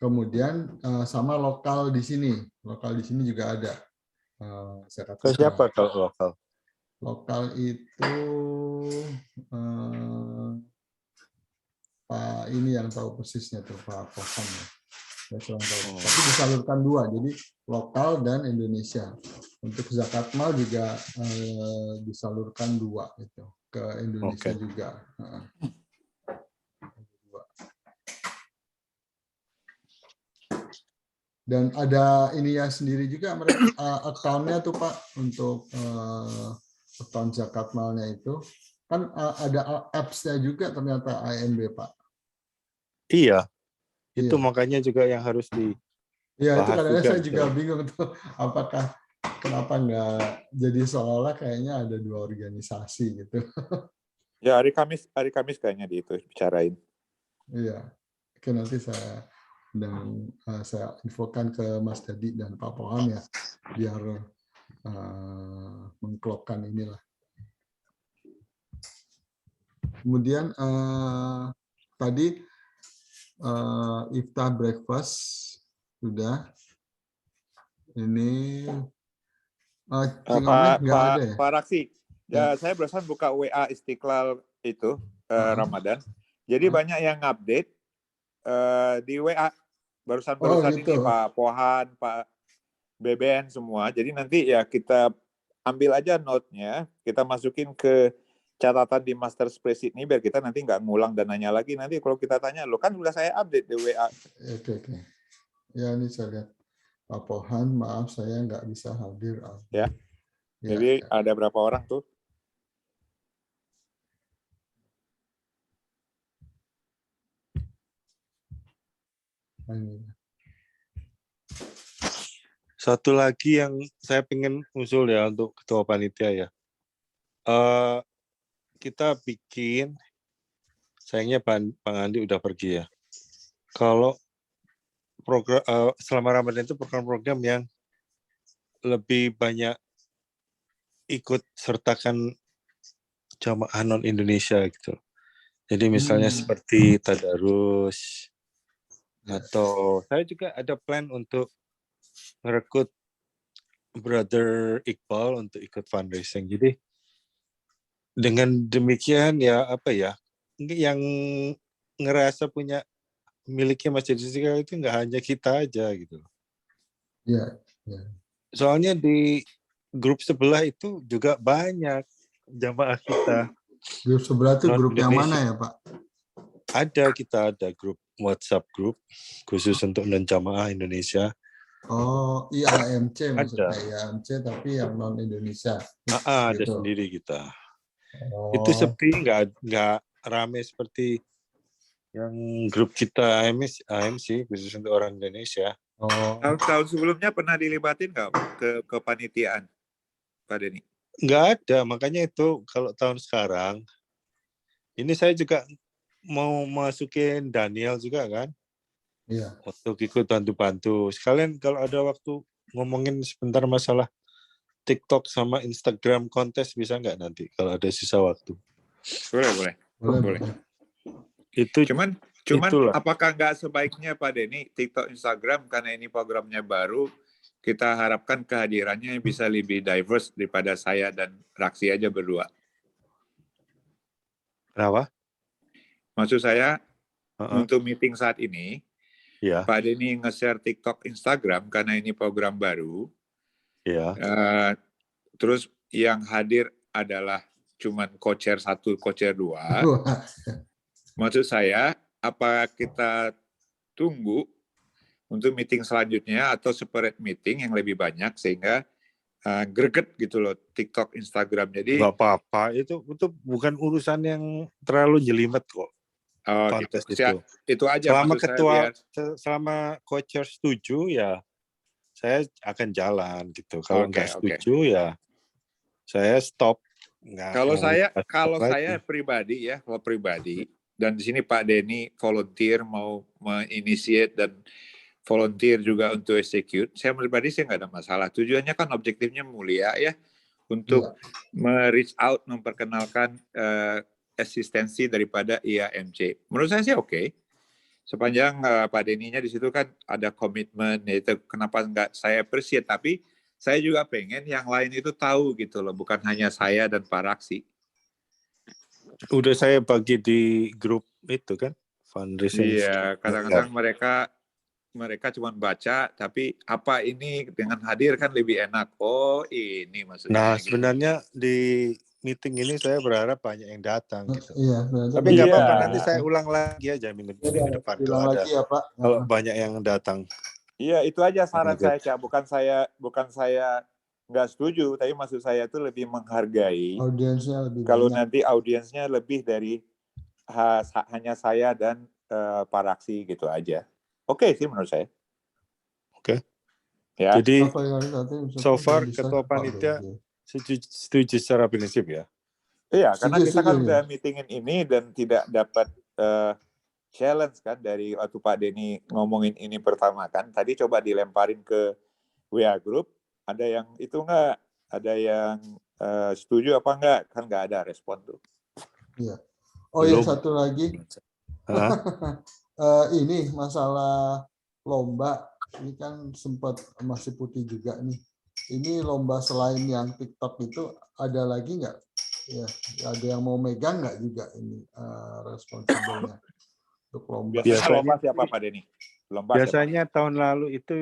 kemudian sama lokal di sini juga ada zakat Ke fitrah. siapa kalau lokal? Lokal itu Pak ini yang tahu persisnya tuh Pak Pohan ya. Saya kurang tahu. Tapi disalurkan dua, jadi lokal dan Indonesia. Untuk zakat mal juga disalurkan dua itu ke Indonesia juga. Dan ada ininya sendiri juga mereka account-nya tuh Pak untuk account zakat malnya itu kan ada apps-nya juga ternyata AMB Pak. Iya, itu makanya juga yang harus dibahas. Iya, itu kadang-kadang saya gitu. juga bingung tuh apakah kenapa nggak jadi seolah-olah kayaknya ada dua organisasi gitu. Ya hari Kamis kayaknya di itu bicarain. Iya, oke nanti saya infokan ke Mas Dadi dan Pak Pohan ya, biar mengklopkan inilah. Kemudian tadi iftar breakfast sudah. Ini Cingoneh nggak ada ya? Pak Raksi, ya, saya barusan buka WA Istiqlal itu Ramadan. Jadi banyak yang update di WA barusan gitu. ini Pak Pohan, Pak BBN semua. Jadi nanti ya kita ambil aja note-nya, kita masukin ke catatan di master spreadsheet ini biar kita nanti nggak ngulang dan nanya lagi. Nanti kalau kita tanya, lo kan udah saya update di WA. Oke. Ya ini saya lihat Pak Pohan, maaf saya nggak bisa hadir. Ya. Jadi ada berapa orang tuh? Satu lagi yang saya pengen usul ya untuk ketua panitia ya. Kita bikin, sayangnya Bang Andi udah pergi ya. Kalau program selama Ramadan itu program-program yang lebih banyak ikut sertakan jamaah non Indonesia gitu. Jadi misalnya seperti tadarus atau saya juga ada plan untuk merekrut Brother Iqbal untuk ikut fundraising. Jadi dengan demikian ya apa ya, yang ngerasa punya miliknya Masjid Istiqlal itu nggak hanya kita aja gitu. Iya. Soalnya di grup sebelah itu juga banyak jamaah kita. Grup sebelah itu Non grup yang Indonesia. mana ya, Pak? Kita ada grup WhatsApp grup khusus untuk non jamaah Indonesia. Oh, IAMC maksudnya. Ada. IAMC tapi yang non Indonesia. Ada Gitu. sendiri kita. Oh. Itu sepi, nggak rame seperti yang grup kita AMC khusus untuk orang Indonesia. Oh. Tahun sebelumnya pernah dilibatin nggak ke kepanitiaan, Pak Denny? Nggak ada, makanya itu kalau tahun sekarang, ini saya juga mau masukin Daniel juga kan, Iya. untuk ikut bantu-bantu. Sekalian kalau ada waktu ngomongin sebentar masalah TikTok sama Instagram kontes bisa nggak nanti kalau ada sisa waktu? Boleh. Itu Cuman itulah. apakah nggak sebaiknya Pak Denny TikTok Instagram karena ini programnya baru, kita harapkan kehadirannya bisa lebih diverse daripada saya dan Raksi aja berdua. Kenapa? Maksud saya untuk meeting saat ini, Ya. Pak Denny nge-share TikTok Instagram karena ini program baru. Ya. Terus yang hadir adalah cuman co-chair 1, co-chair 2. Maksud saya, apa kita tunggu untuk meeting selanjutnya atau separate meeting yang lebih banyak sehingga greget gitu loh TikTok, Instagram. Jadi nggak apa-apa, itu bukan urusan yang terlalu jelimet kok. Kontes gitu. itu aja selama maksud saya, selama co-chair setuju ya saya akan jalan gitu. Kalau nggak setuju ya saya stop. Kalau saya pribadi ya, kalau pribadi, dan di sini Pak Denny volunteer mau menginitiate dan volunteer juga untuk execute, saya pribadi nggak ada masalah. Tujuannya kan objektifnya mulia ya, untuk reach out, memperkenalkan eksistensi daripada IAMC. Menurut saya sih oke. Sepanjang Pak Denny-nya di situ kan ada komitmen, itu kenapa nggak saya appreciate, tapi saya juga pengen yang lain itu tahu gitu loh, bukan hanya saya dan Pak Raksi. Udah saya bagi di grup itu kan, fundraising. Iya, kadang-kadang mereka cuma baca, tapi apa ini dengan hadir kan lebih enak. Oh, ini maksudnya. Nah, sebenarnya di meeting ini saya berharap banyak yang datang gitu. Iya, tapi nggak apa-apa, nanti saya ulang lagi aja minggu depan ulang lagi ya, Pak. Kalau banyak yang datang. Iya, itu aja saran saya, Cak. Bukan saya nggak setuju, tapi maksud saya itu lebih menghargai. Audiensnya lebih kalau banyak. Nanti audiensnya lebih dari hanya saya dan Pak Raksi gitu aja. Oke sih menurut saya. Oke. Ya. Jadi so far ketua panitia setuju secara prinsip ya. Iya, karena kita kan udah meetingin ini dan tidak dapat challenge kan dari waktu Pak Denny ngomongin ini pertama kan. Tadi coba dilemparin ke WA Group, ada yang itu enggak, ada yang setuju apa enggak, kan enggak ada respon tuh. Iya. Oh ya, satu lagi. Ini masalah lomba, ini kan sempat masih putih juga nih. Ini lomba selain yang TikTok itu ada lagi nggak? Ya, ada yang mau megang nggak juga ini responsibelnya untuk lomba? Biasanya lomba siapa Pak Denny? Biasanya siapa? Tahun lalu itu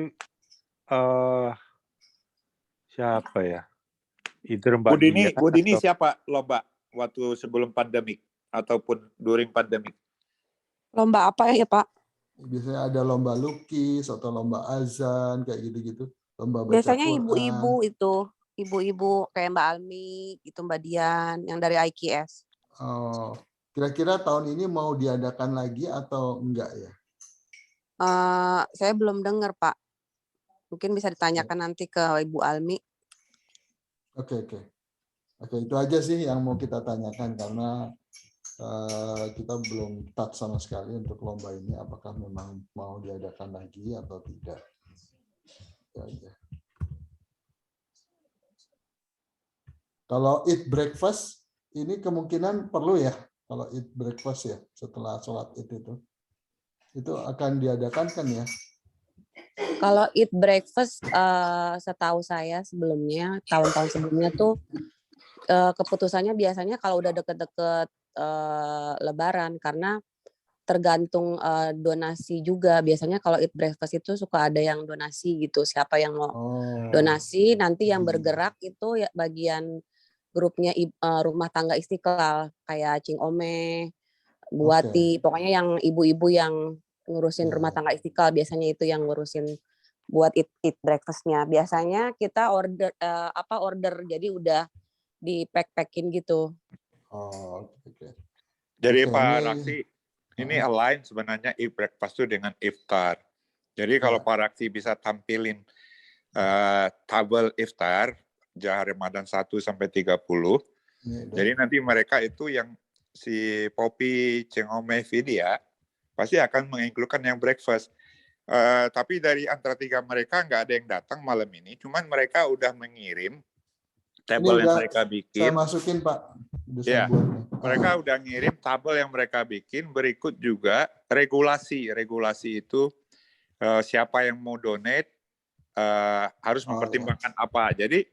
siapa ya? Bu Dini siapa lomba waktu sebelum pandemik ataupun during pandemik? Lomba apa ya Pak? Biasanya ada lomba lukis atau lomba azan kayak gitu-gitu. Lomba baca biasanya Quran. Ibu-ibu itu, ibu-ibu kayak Mbak Almi, gitu Mbak Dian, yang dari IKS. Oh, kira-kira tahun ini mau diadakan lagi atau enggak ya? Saya belum dengar Pak. Mungkin bisa ditanyakan nanti ke Ibu Almi. Oke, itu aja sih yang mau kita tanyakan karena kita belum touch sama sekali untuk lomba ini, apakah memang mau diadakan lagi atau tidak. Itu aja. Kalau eat breakfast ini kemungkinan perlu ya, kalau eat breakfast ya setelah sholat itu akan diadakan kan ya? Kalau eat breakfast, setahu saya sebelumnya, tahun-tahun sebelumnya tuh keputusannya biasanya kalau udah deket-deket Lebaran, karena tergantung donasi juga. Biasanya kalau eat breakfast itu suka ada yang donasi gitu. Siapa yang mau donasi, nanti yang bergerak itu ya bagian grupnya Rumah Tangga Istiqlal, kayak Cing Ome, Buati, pokoknya yang ibu-ibu yang ngurusin Rumah Tangga Istiqlal biasanya itu yang ngurusin buat eat breakfast-nya. Biasanya kita order jadi udah di-pack-packin gitu. Jadi Oke, Pak ini- Raksi, ini align sebenarnya eat breakfast itu dengan iftar. Jadi kalau Pak Raksi bisa tampilin tabel iftar Ramadan 1 sampai 30. Jadi nanti mereka itu yang si Poppy, Ceng Ome, Vidya pasti akan menginkludkan yang breakfast. Tapi dari antara 3 mereka nggak ada yang datang malam ini, cuman mereka udah mengirim tabel yang mereka bikin. Saya masukin Pak. Ya, mereka udah ngirim tabel yang mereka bikin, berikut juga regulasi. Regulasi itu siapa yang mau donate harus mempertimbangkan apa. Jadi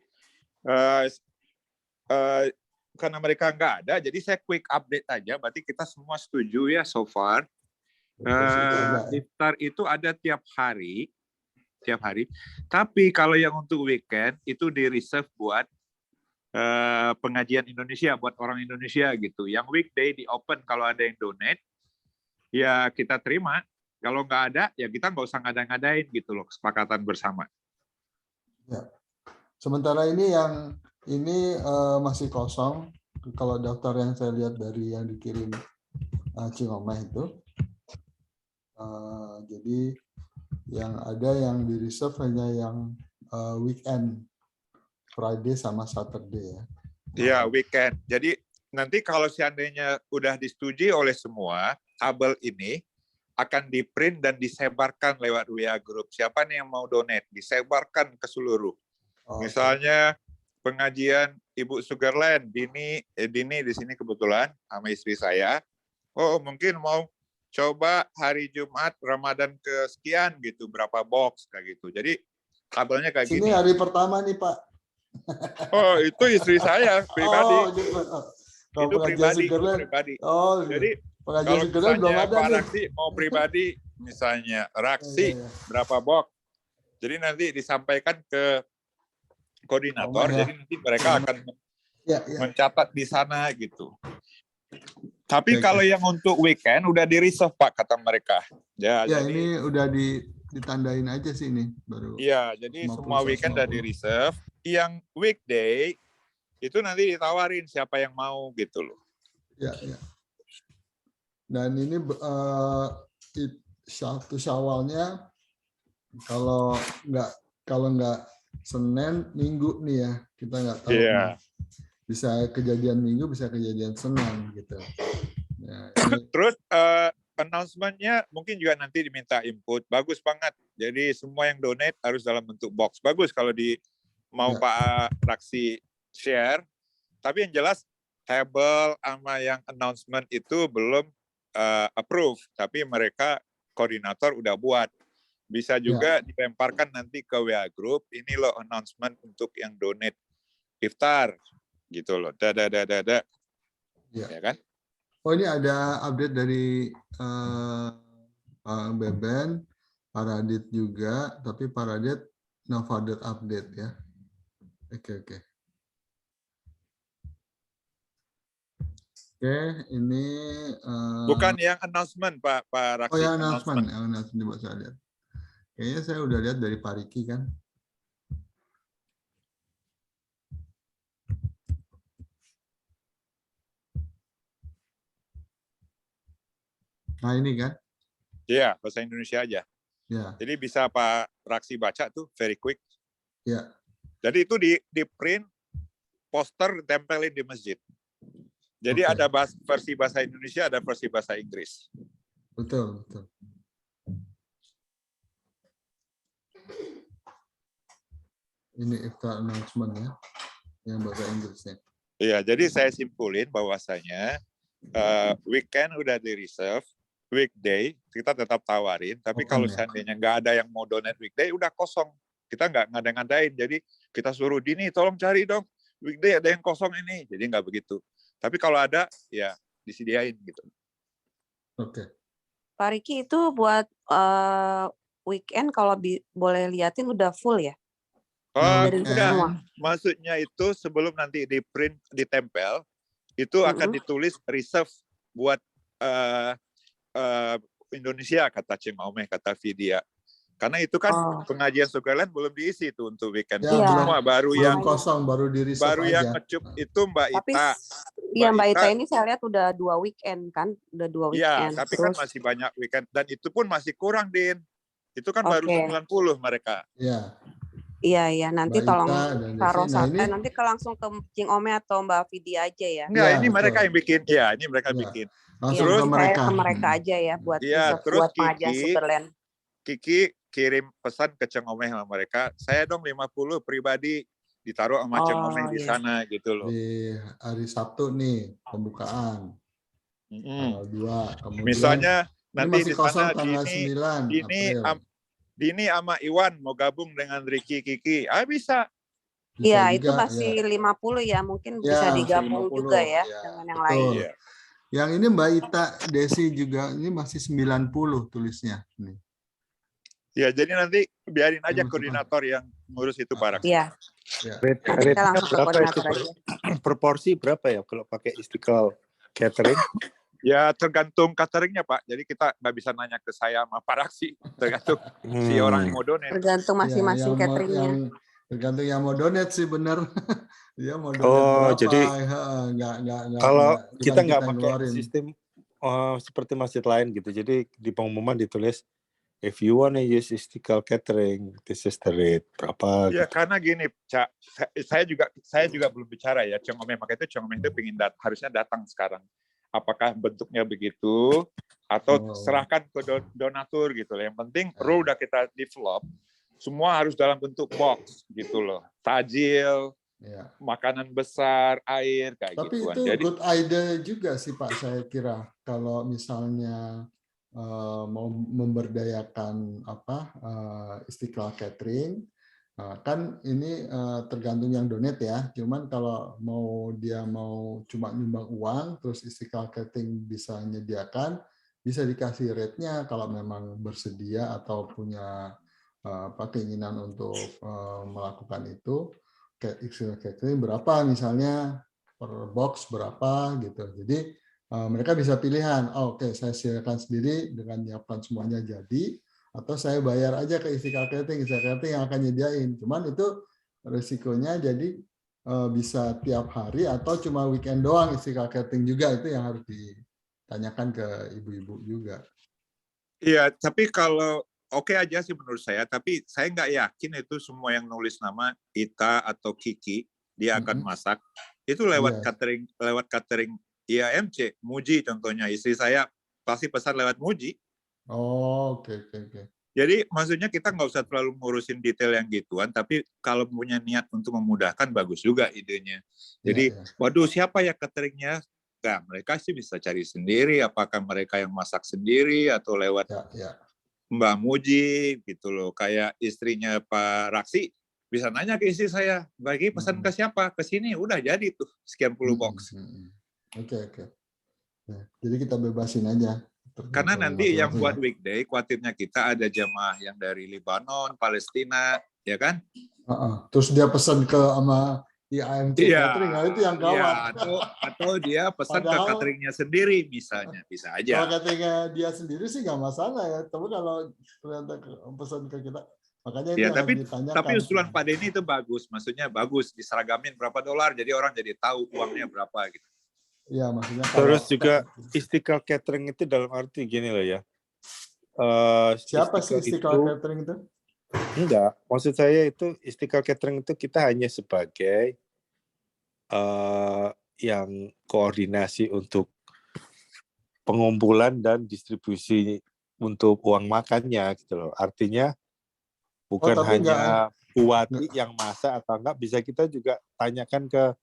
karena mereka nggak ada, jadi saya quick update aja. Berarti kita semua setuju ya so far. Iftar itu ada tiap hari. Tapi kalau yang untuk weekend itu di reserve buat pengajian Indonesia, buat orang Indonesia gitu. Yang weekday di open kalau ada yang donate, ya kita terima. Kalau nggak ada, ya kita nggak usah ngada-ngadain gitu loh, kesepakatan bersama. Ya. Sementara ini yang ini masih kosong. Kalau daftar yang saya lihat dari yang dikirim Cing Omeh itu, jadi yang ada yang di reserve hanya yang weekend, Friday sama Saturday ya. Iya, weekend. Jadi nanti kalau seandainya udah disetujui oleh semua, tabel ini akan di-print dan disebarkan lewat WA Group. Siapa nih yang mau donate? Disebarkan ke seluruh. Misalnya pengajian Ibu Sugarland, Dini di sini kebetulan sama istri saya. Oh, mungkin mau coba hari Jumat Ramadan kesekian gitu, berapa box kayak gitu. Jadi tabelnya kayak Sini gini. hari pertama nih Pak. Oh, itu istri saya pribadi. Itu pribadi. Oh, jadi pengajian kalau Sugarland belum misalnya ada Pak nih. Raksi mau pribadi, misalnya Raksi berapa box, jadi nanti disampaikan ke koordinator, jadi nanti mereka akan mencatat di sana gitu. Tapi kalau yang untuk weekend udah di reserve Pak kata mereka. Ya, jadi ini udah ditandain aja sih ini baru. Iya, jadi 50, semua weekend udah di reserve. Yang weekday itu nanti ditawarin siapa yang mau gitu loh. Ya. Dan ini satu Syawalnya kalau nggak Senin, Minggu nih ya, kita nggak tahu. Iya. Bisa kejadian Minggu, bisa kejadian Senin gitu. Ya, Terus announcement-nya mungkin juga nanti diminta input. Bagus banget. Jadi semua yang donate harus dalam bentuk box. Bagus kalau Pak Raksi share. Tapi yang jelas table sama yang announcement itu belum approve. Tapi mereka koordinator udah buat. Bisa juga dilemparkan nanti ke WA Group. Ini loh announcement untuk yang donate iftar. Gitu loh. Ya kan? Oh, ini ada update dari Pak Beben, Pak Radit juga, tapi Pak Radit no further update ya. Oke, ini bukan yang announcement Pak Raksi. Oh ya, announcement coba saya lihat. Kayaknya saya udah lihat dari Pak Riki kan. Nah ini kan? Iya, bahasa Indonesia aja. Ya. Jadi bisa Pak Raksi baca tuh very quick. Ya. Jadi itu di print, poster tempelin di masjid. Jadi ada versi bahasa Indonesia, ada versi bahasa Inggris. Betul. Ini iftar announcement ya, yang bahasa Inggrisnya. Iya, jadi saya simpulin bahwasanya weekend udah di reserve, weekday kita tetap tawarin, tapi Open kalau ya? seandainya nggak ada yang mau donate weekday, udah kosong. Kita nggak ngada-ngadain, jadi kita suruh Dini tolong cari dong weekday ada yang kosong ini, jadi nggak begitu. Tapi kalau ada ya disediain gitu. Oke. Pak Riki itu buat weekend kalau boleh liatin udah full ya? Dari Udah, semua. maksudnya itu sebelum nanti di print ditempel itu akan ditulis reserve buat Indonesia, kata Cing Omeh, kata Vidya. Karena itu kan pengajian Sugarland belum diisi tuh untuk weekend. Ya, Semua baru yang kosong, baru di reserve baru yang aja. ngecup itu Mbak Tapi Ita. iya Mbak Ita ini saya lihat udah 2 weekend kan, udah 2 Iya, weekend. tapi kan masih banyak weekend dan itu pun masih kurang, Din. Itu kan baru 90 mereka. Iya. Iya, nanti Mbak tolong Ita dan taruh Desi. Nah, ini nanti langsung ke Cing Ome atau Mbak Vidya aja ya. Enggak, Ya, ini betul. mereka yang bikin. Ya, ini mereka bikin. Langsung Iya, ke mereka. saya ke mereka aja ya buat terus buat pengajian Sugarland. Kiki kirim pesan ke Ceng Omeh sama mereka. Saya dong 50 pribadi ditaruh sama Ceng Omeh di sana gitu loh. Di hari Sabtu nih pembukaan. Tanggal 2. Kemudian misalnya nanti masih di sana tanggal 9 April. Dini sama Iwan mau gabung dengan Ricky Kiki. Bisa. Iya, itu masih 50 ya, mungkin bisa digabung 50, juga ya dengan yang lain. Iya. Yang ini Mbak Ita, Desi juga ini masih 90 tulisnya. Nih. Ya, jadi nanti biarin aja koordinator yang ngurus itu Pak Raksi. Iya. Rate berapa itu? Proporsi berapa ya kalau pakai Istiqlal Catering? Ya tergantung cateringnya Pak. Jadi kita nggak bisa nanya ke saya sama Pak Raksi. Tergantung si orang yang mau donate. Tergantung masing-masing cateringnya. Tergantung yang mau donate sih benar. Dia mau donate berapa. Jadi kalau kita nggak pakai sistem seperti masjid lain gitu. Jadi di pengumuman ditulis if you wanna use Istiqlal Catering, this is the rate berapa. Ya gitu. karena gini, Cak, saya juga belum bicara ya. Ceng Omeh makanya itu Ceng Omeh itu harusnya datang sekarang. Apakah bentuknya begitu atau serahkan ke donatur gitu loh. Yang penting rule udah kita develop, semua harus dalam bentuk box gitu loh. Tajil, makanan besar, air kayak tapi gituan. Tapi itu jadi, good idea juga sih Pak, saya kira kalau misalnya mau memberdayakan Istiqlal Catering. Kan ini tergantung yang donate ya. Cuman kalau dia mau cuma nyumbang uang, terus Istiqlal Catering bisa menyediakan, bisa dikasih rate-nya kalau memang bersedia atau punya keinginan untuk melakukan itu. Istiqlal Catering berapa misalnya per box berapa gitu. Jadi mereka bisa pilihan. Oke, saya siapkan sendiri dengan menyiapkan semuanya jadi. Atau saya bayar aja ke Istiqlal Catering yang akan nyediain. Cuman itu resikonya jadi bisa tiap hari atau cuma weekend doang Istiqlal Catering juga, itu yang harus ditanyakan ke ibu-ibu juga. Iya, tapi kalau oke aja sih menurut saya, tapi saya nggak yakin itu semua yang nulis nama Ita atau Kiki dia akan masak. Itu lewat catering IAMC, Muji contohnya. Istri saya pasti pesan lewat Muji. Oke. Jadi maksudnya kita nggak usah terlalu ngurusin detail yang gituan, tapi kalau punya niat untuk memudahkan bagus juga idenya. Jadi, waduh siapa ya cateringnya? Nah, mereka sih bisa cari sendiri. Apakah mereka yang masak sendiri atau lewat Mbak Muji gitu loh. Kayak istrinya Pak Raksi bisa nanya ke istri saya, bagi pesan ke siapa? Ke sini, udah jadi tuh sekian puluh box. Oke. Nah, jadi kita bebasin aja. Karena nanti yang buat weekday, khawatirnya kita ada jamaah yang dari Lebanon, Palestina, ya kan? Terus dia pesan ke sama IAMC catering, nah itu yang gawat. Atau dia pesan ke cateringnya sendiri, misalnya, bisa aja. Kalau cateringnya dia sendiri sih nggak masalah ya, tapi kalau ternyata pesan ke kita, makanya itu ya, harus ditanyakan. Tapi usulan Pak Denny itu bagus, maksudnya bagus, diseragamin berapa dolar, jadi orang jadi tahu uangnya berapa gitu. Ya, maksudnya terus juga Istiqlal Catering itu dalam arti gini loh ya. Siapa sih Istiqlal Catering itu? Enggak, maksud saya itu Istiqlal Catering itu kita hanya sebagai yang koordinasi untuk pengumpulan dan distribusi untuk uang makannya gitu loh. Artinya bukan hanya Buati yang masak atau enggak, bisa kita juga tanyakan ke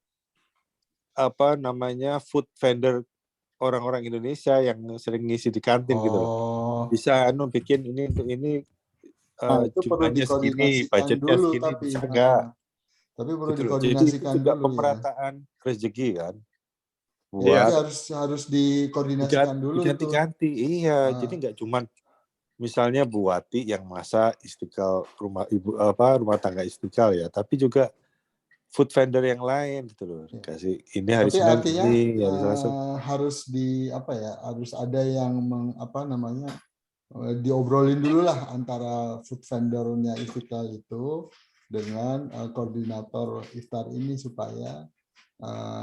food vendor orang-orang Indonesia yang sering ngisi di kantin gitu loh. Oh, Bisa bikin ini untuk ini nah, itu perlu jumlahnya segini, dikoordinasikan budgetnya dulu, segini, tapi bisa nggak? tapi perlu Gitu loh. Jadi itu dikoordinasikan juga dulu ya. pemerataan rezeki kan. Jadi Buat harus dikoordinasikan dulu itu. diganti-ganti, iya. Ah. Jadi nggak cuman misalnya Bu Wati yang masak Istiqlal rumah tangga Istiqlal ya, tapi juga food vendor yang lain gitu loh. Ya. Kasih ini hari Tapi Senin artinya ini, hari Selasa. harus harus ada yang diobrolin dulu lah antara food vendornya Istiqlal itu dengan koordinator iftar ini supaya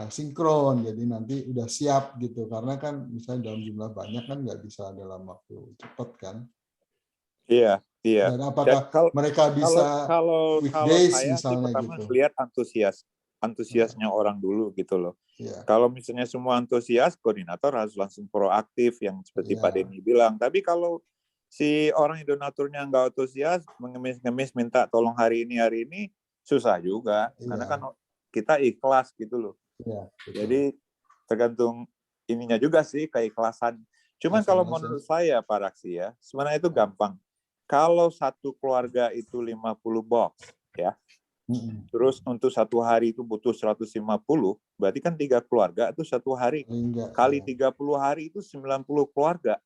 sinkron, jadi nanti udah siap gitu, karena kan misalnya dalam jumlah banyak kan nggak bisa dalam waktu cepat kan. Iya. Dan apakah mereka bisa kalau weekdays saya sih misalnya pertama gitu. lihat antusiasnya orang dulu gitu loh. Iya. Kalau misalnya semua antusias, koordinator harus langsung proaktif yang seperti Iya. Pak Denny bilang. Tapi kalau si orang donaturnya nggak antusias, mengemis-ngemis minta tolong hari ini, susah juga. Iya. Karena kan kita ikhlas gitu loh. Iya, betul. Jadi tergantung ininya juga sih, keikhlasan. Cuman kalau menurut saya Pak Raksi ya, sebenarnya itu gampang. Kalau satu keluarga itu 50 box ya, terus untuk satu hari itu butuh 150, berarti kan 3 keluarga itu satu hari. Kali 30 hari itu 90 keluarga.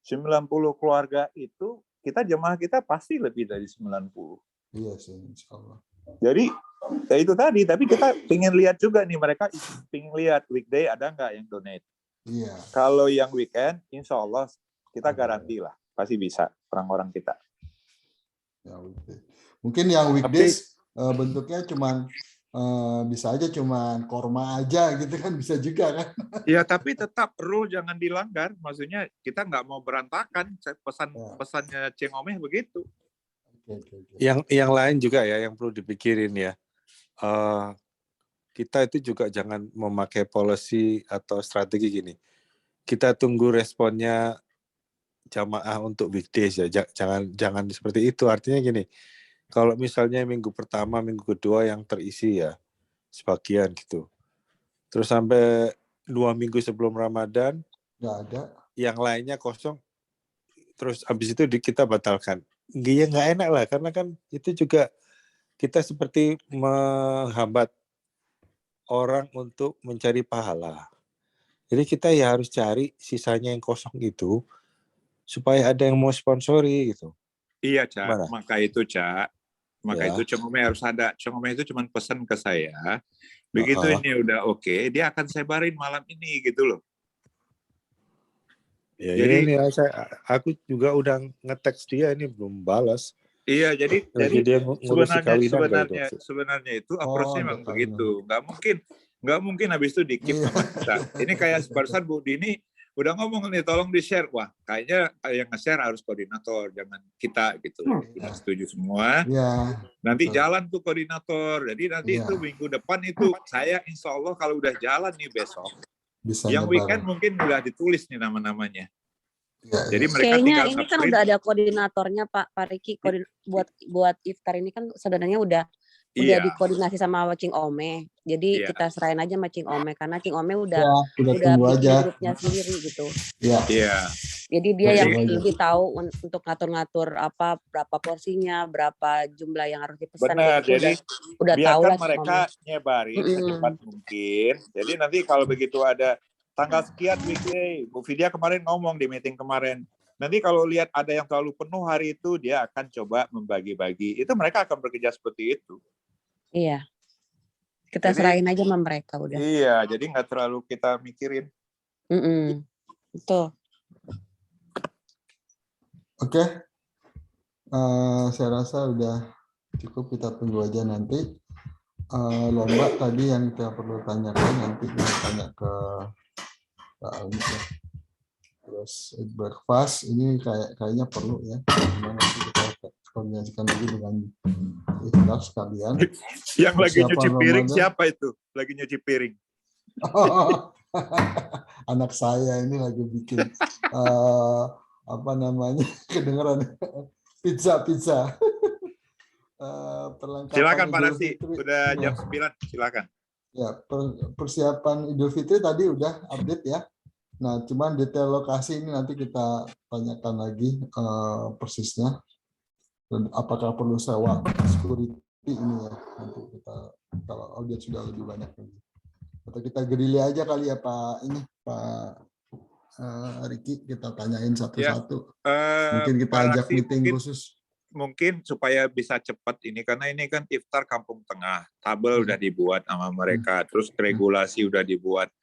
90 keluarga itu jemaah kita pasti lebih dari 90. Iya sih, insya Allah. Jadi ya itu tadi, tapi kita ingin lihat juga nih, mereka ingin lihat weekday ada nggak yang donate. Iya. Kalau yang weekend, insya Allah kita garanti lah, pasti bisa orang-orang kita. Ya, mungkin yang weekdays bentuknya cuman bisa aja cuman korma aja gitu kan, bisa juga kan. Ya tapi tetap rule jangan dilanggar, maksudnya kita nggak mau berantakan, pesannya Ceng Omeh begitu. Yang lain juga ya yang perlu dipikirin ya, kita itu juga jangan memakai policy atau strategi gini, kita tunggu responnya jamaah untuk weekdays ya, jangan seperti itu. Artinya gini, kalau misalnya minggu pertama, minggu kedua yang terisi ya sebagian gitu, terus sampai 2 minggu sebelum Ramadan nggak ada, yang lainnya kosong, terus habis itu kita batalkan. Ya nggak enak lah, karena kan itu juga kita seperti menghambat orang untuk mencari pahala. Jadi kita ya harus cari sisanya yang kosong itu supaya ada yang mau sponsori gitu. Iya, Cak. Maka itu Ceng Omeh harus ada. Ceng Omeh itu cuma pesan ke saya, begitu ini udah oke, dia akan sebarin malam ini gitu loh. Ya, jadi ini aku juga udah nge-text dia, ini belum balas. Iya, jadi dia sebenarnya itu approach-nya memang begitu. Nggak mungkin habis itu di-keep sama kita. Ini kayak barusan Bu Dini udah ngomong nih, tolong di-share. Wah, kayaknya yang nge-share harus koordinator, jangan kita gitu. Kita setuju semua. Ya, nanti jalan tuh koordinator. Jadi nanti itu minggu depan itu saya insya Allah kalau udah jalan nih besok. Bisa yang weekend mungkin udah ditulis nih nama-namanya. Ya, jadi mereka kayaknya ini kan udah ada koordinatornya Pak Riki, buat iftar ini kan sebenarnya udah dikoordinasi sama Cing Omeh. Jadi kita serahin aja sama Cing Omeh karena Cing Omeh udah bikin grupnya sendiri gitu. Iya. Jadi dia yang lebih tahu untuk ngatur-ngatur berapa porsinya, berapa jumlah yang harus dipesan. Benar. Jadi udah tahu lah mereka nyebarin secepat mungkin. Jadi nanti kalau begitu ada tanggal sekian weekday, Bu Vidya kemarin ngomong di meeting kemarin. Nanti kalau lihat ada yang terlalu penuh hari itu, dia akan coba membagi-bagi. Itu mereka akan bekerja seperti itu. Iya. Kita serahin aja sama mereka udah. Iya, jadi nggak terlalu kita mikirin. Betul. Oke. Saya rasa udah cukup, kita tunggu aja nanti. Lomba tadi yang kita perlu tanyakan nanti kita tanya ke Pak Almi ya. Terus breakfast ini kayaknya perlu ya. Gimana kita koordinasikan dulu dengan ikhlas sekalian. Yang lagi nyuci piring Ramadan. Siapa itu? Lagi nyuci piring. Anak saya ini lagi bikin kedengeran pizza. Silakan Pak Nasi, udah jam 9, silakan. Ya, persiapan Idul Fitri tadi udah update ya. Nah, cuman detail lokasi ini nanti kita tanyakan lagi persisnya. Dan apakah perlu sewa security ini ya? Nanti kita kalau audiens sudah lebih banyak lagi. Atau kita gerilya aja kali ya Pak ini Pak Riki, kita tanyain satu-satu. Mungkin kita Pak ajak Raksi, meeting khusus. mungkin supaya bisa cepat ini, karena ini kan iftar kampung tengah, tabel udah dibuat sama mereka, terus regulasi udah dibuat.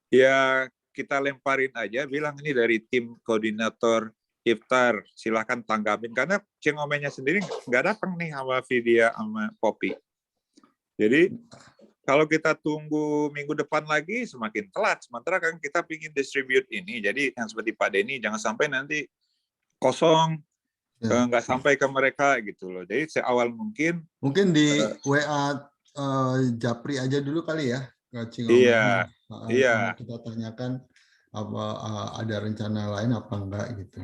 Ya kita lemparin aja, bilang ini dari tim koordinator iftar, silahkan tanggapin, karena Cing Omenya sendiri nggak datang nih sama Vidya sama Poppy. Jadi kalau kita tunggu minggu depan lagi semakin telat, sementara kan kita ingin distribute ini, jadi yang seperti Pak Denny jangan sampai nanti kosong, nggak sampai ke mereka gitu loh. Jadi seawal mungkin di WA Japri aja dulu kali ya, iya, iya, kita tanyakan apa ada rencana lain apa enggak gitu.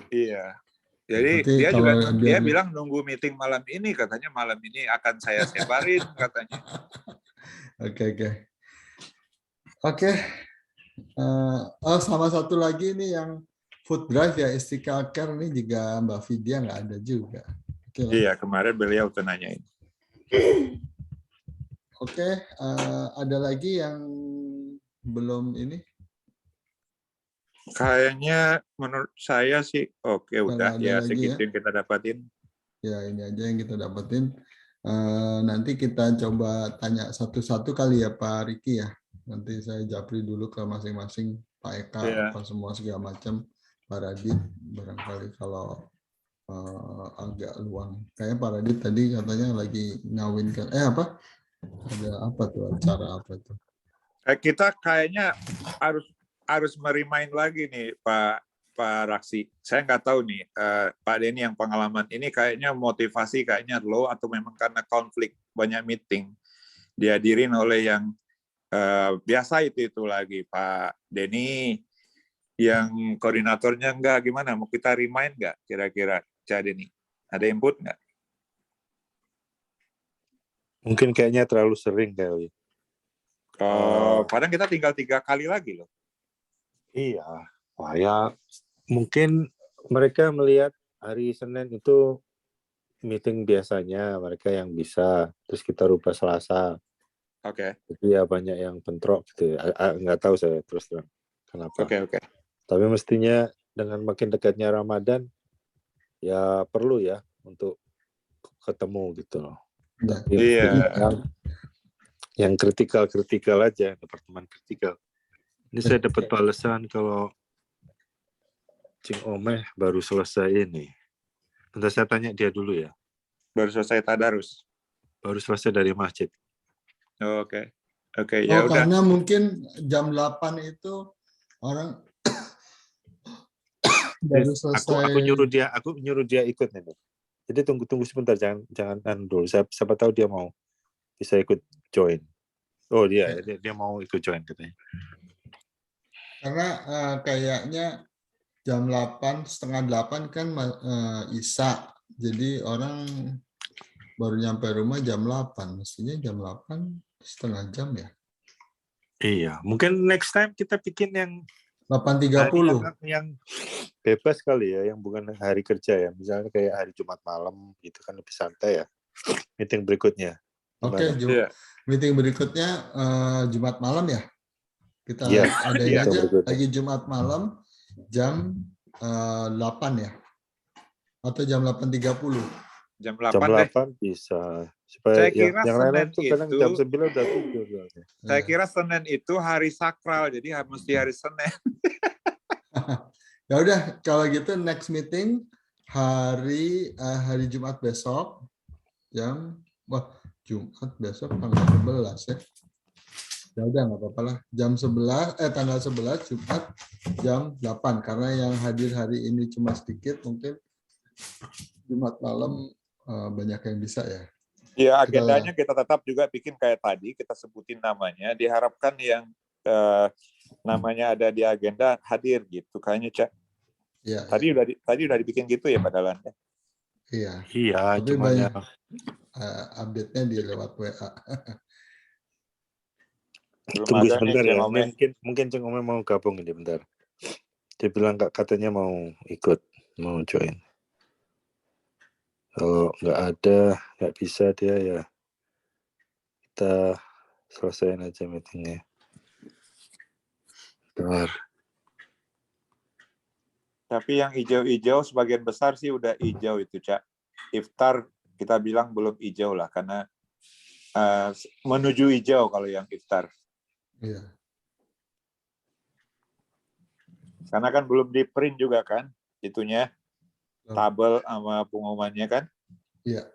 iya. Jadi Nanti dia juga kalau dia bilang nunggu meeting malam ini, katanya malam ini akan saya sebarin katanya. Oke. Sama satu lagi nih yang food drive ya, Istiqlal Care ini juga Mbak Vidya nggak ada juga. Iya, kemarin beliau tuh nanyain. Oke, ada lagi yang belum ini? Kayaknya menurut saya sih oke, udah ya segitu yang kita dapatin. Ya ini aja yang kita dapetin. Nanti kita coba tanya satu-satu kali ya Pak Riki ya. Nanti saya japri dulu ke masing-masing Pak Eka, apa semua segala macam. Pak Radit barangkali kalau agak luang. Kayaknya Pak Radit tadi katanya lagi ngawinkan. Apa? Ada apa tuh acara apa tuh? Kita kayaknya harus merimain lagi nih Pak Raksi. Saya nggak tahu nih Pak Denny yang pengalaman ini kayaknya motivasi kayaknya low atau memang karena konflik banyak meeting dihadirin oleh yang biasa itu lagi Pak Denny yang koordinatornya enggak, gimana? Mau kita remind nggak kira-kira Cak Denny? Ada input nggak? Mungkin kayaknya terlalu sering kali. Padahal kita tinggal 3 kali lagi loh. Iya, wah ya mungkin mereka melihat hari Senin itu meeting biasanya mereka yang bisa, terus kita rubah Selasa. Oke. Jadi ya banyak yang bentrok gitu. Nggak tahu saya terus terang kenapa. Oke. Tapi mestinya dengan makin dekatnya Ramadan ya perlu ya untuk ketemu gitu loh. Tapi yang kritikal aja, departemen kritikal. Ini saya dapat balasan kalau Cing Omeh baru selesai ini. Bentar saya tanya dia dulu ya. Baru selesai tadarus. Baru selesai dari masjid. Oke, ya udah. Karena mungkin jam 8 itu orang baru selesai. Aku nyuruh dia ikut nih. Jadi tunggu sebentar, jangan dulu. Siapa tahu dia mau bisa ikut join. Oh dia mau ikut join katanya. Karena kayaknya jam 8, setengah 8 kan Isya. Jadi orang baru nyampe rumah jam 8. Mestinya jam 8 setengah jam ya. Iya, mungkin next time kita bikin yang 8.30. Yang bebas kali ya, yang bukan hari kerja ya. Misalnya kayak hari Jumat malam gitu kan lebih santai ya. Meeting berikutnya. Oke, meeting berikutnya Jumat malam ya. Kita adain aja lagi Jumat malam jam 8 ya. Atau jam 8.30. Jam 8 bisa. Supaya saya kira yang lain itu kadang jam 9 udah tidur. Saya kira Senin itu hari sakral, jadi mesti hari Senin. Ya udah, kalau gitu next meeting hari Jumat besok Jumat besok tanggal 11 ya. Ya udah nggak apa-apa lah. Tanggal 11 Jumat jam 8 karena yang hadir hari ini cuma sedikit, mungkin Jumat malam banyak yang bisa ya. Ya, agendanya kita tetap juga bikin kayak tadi, kita sebutin namanya, diharapkan yang namanya ada di agenda hadir gitu kayaknya, Cak. Ya, tadi udah dibikin gitu ya padahal. Iya. Tapi banyak update-nya di lewat WA. Belum Tunggu ada nih sebentar Ceng ya. Ome. Ini mungkin Ceng Ome mau gabung ini bentar. Dia bilang katanya mau ikut, mau join. Kalau nggak ada, nggak bisa dia ya kita selesaiin aja meetingnya. Bentar. Tapi yang hijau-hijau sebagian besar sih udah hijau itu, Cak. Iftar kita bilang belum hijau lah, karena menuju hijau kalau yang iftar. Iya. Karena kan belum di print juga kan, itunya, tabel sama pengumumannya kan. Iya.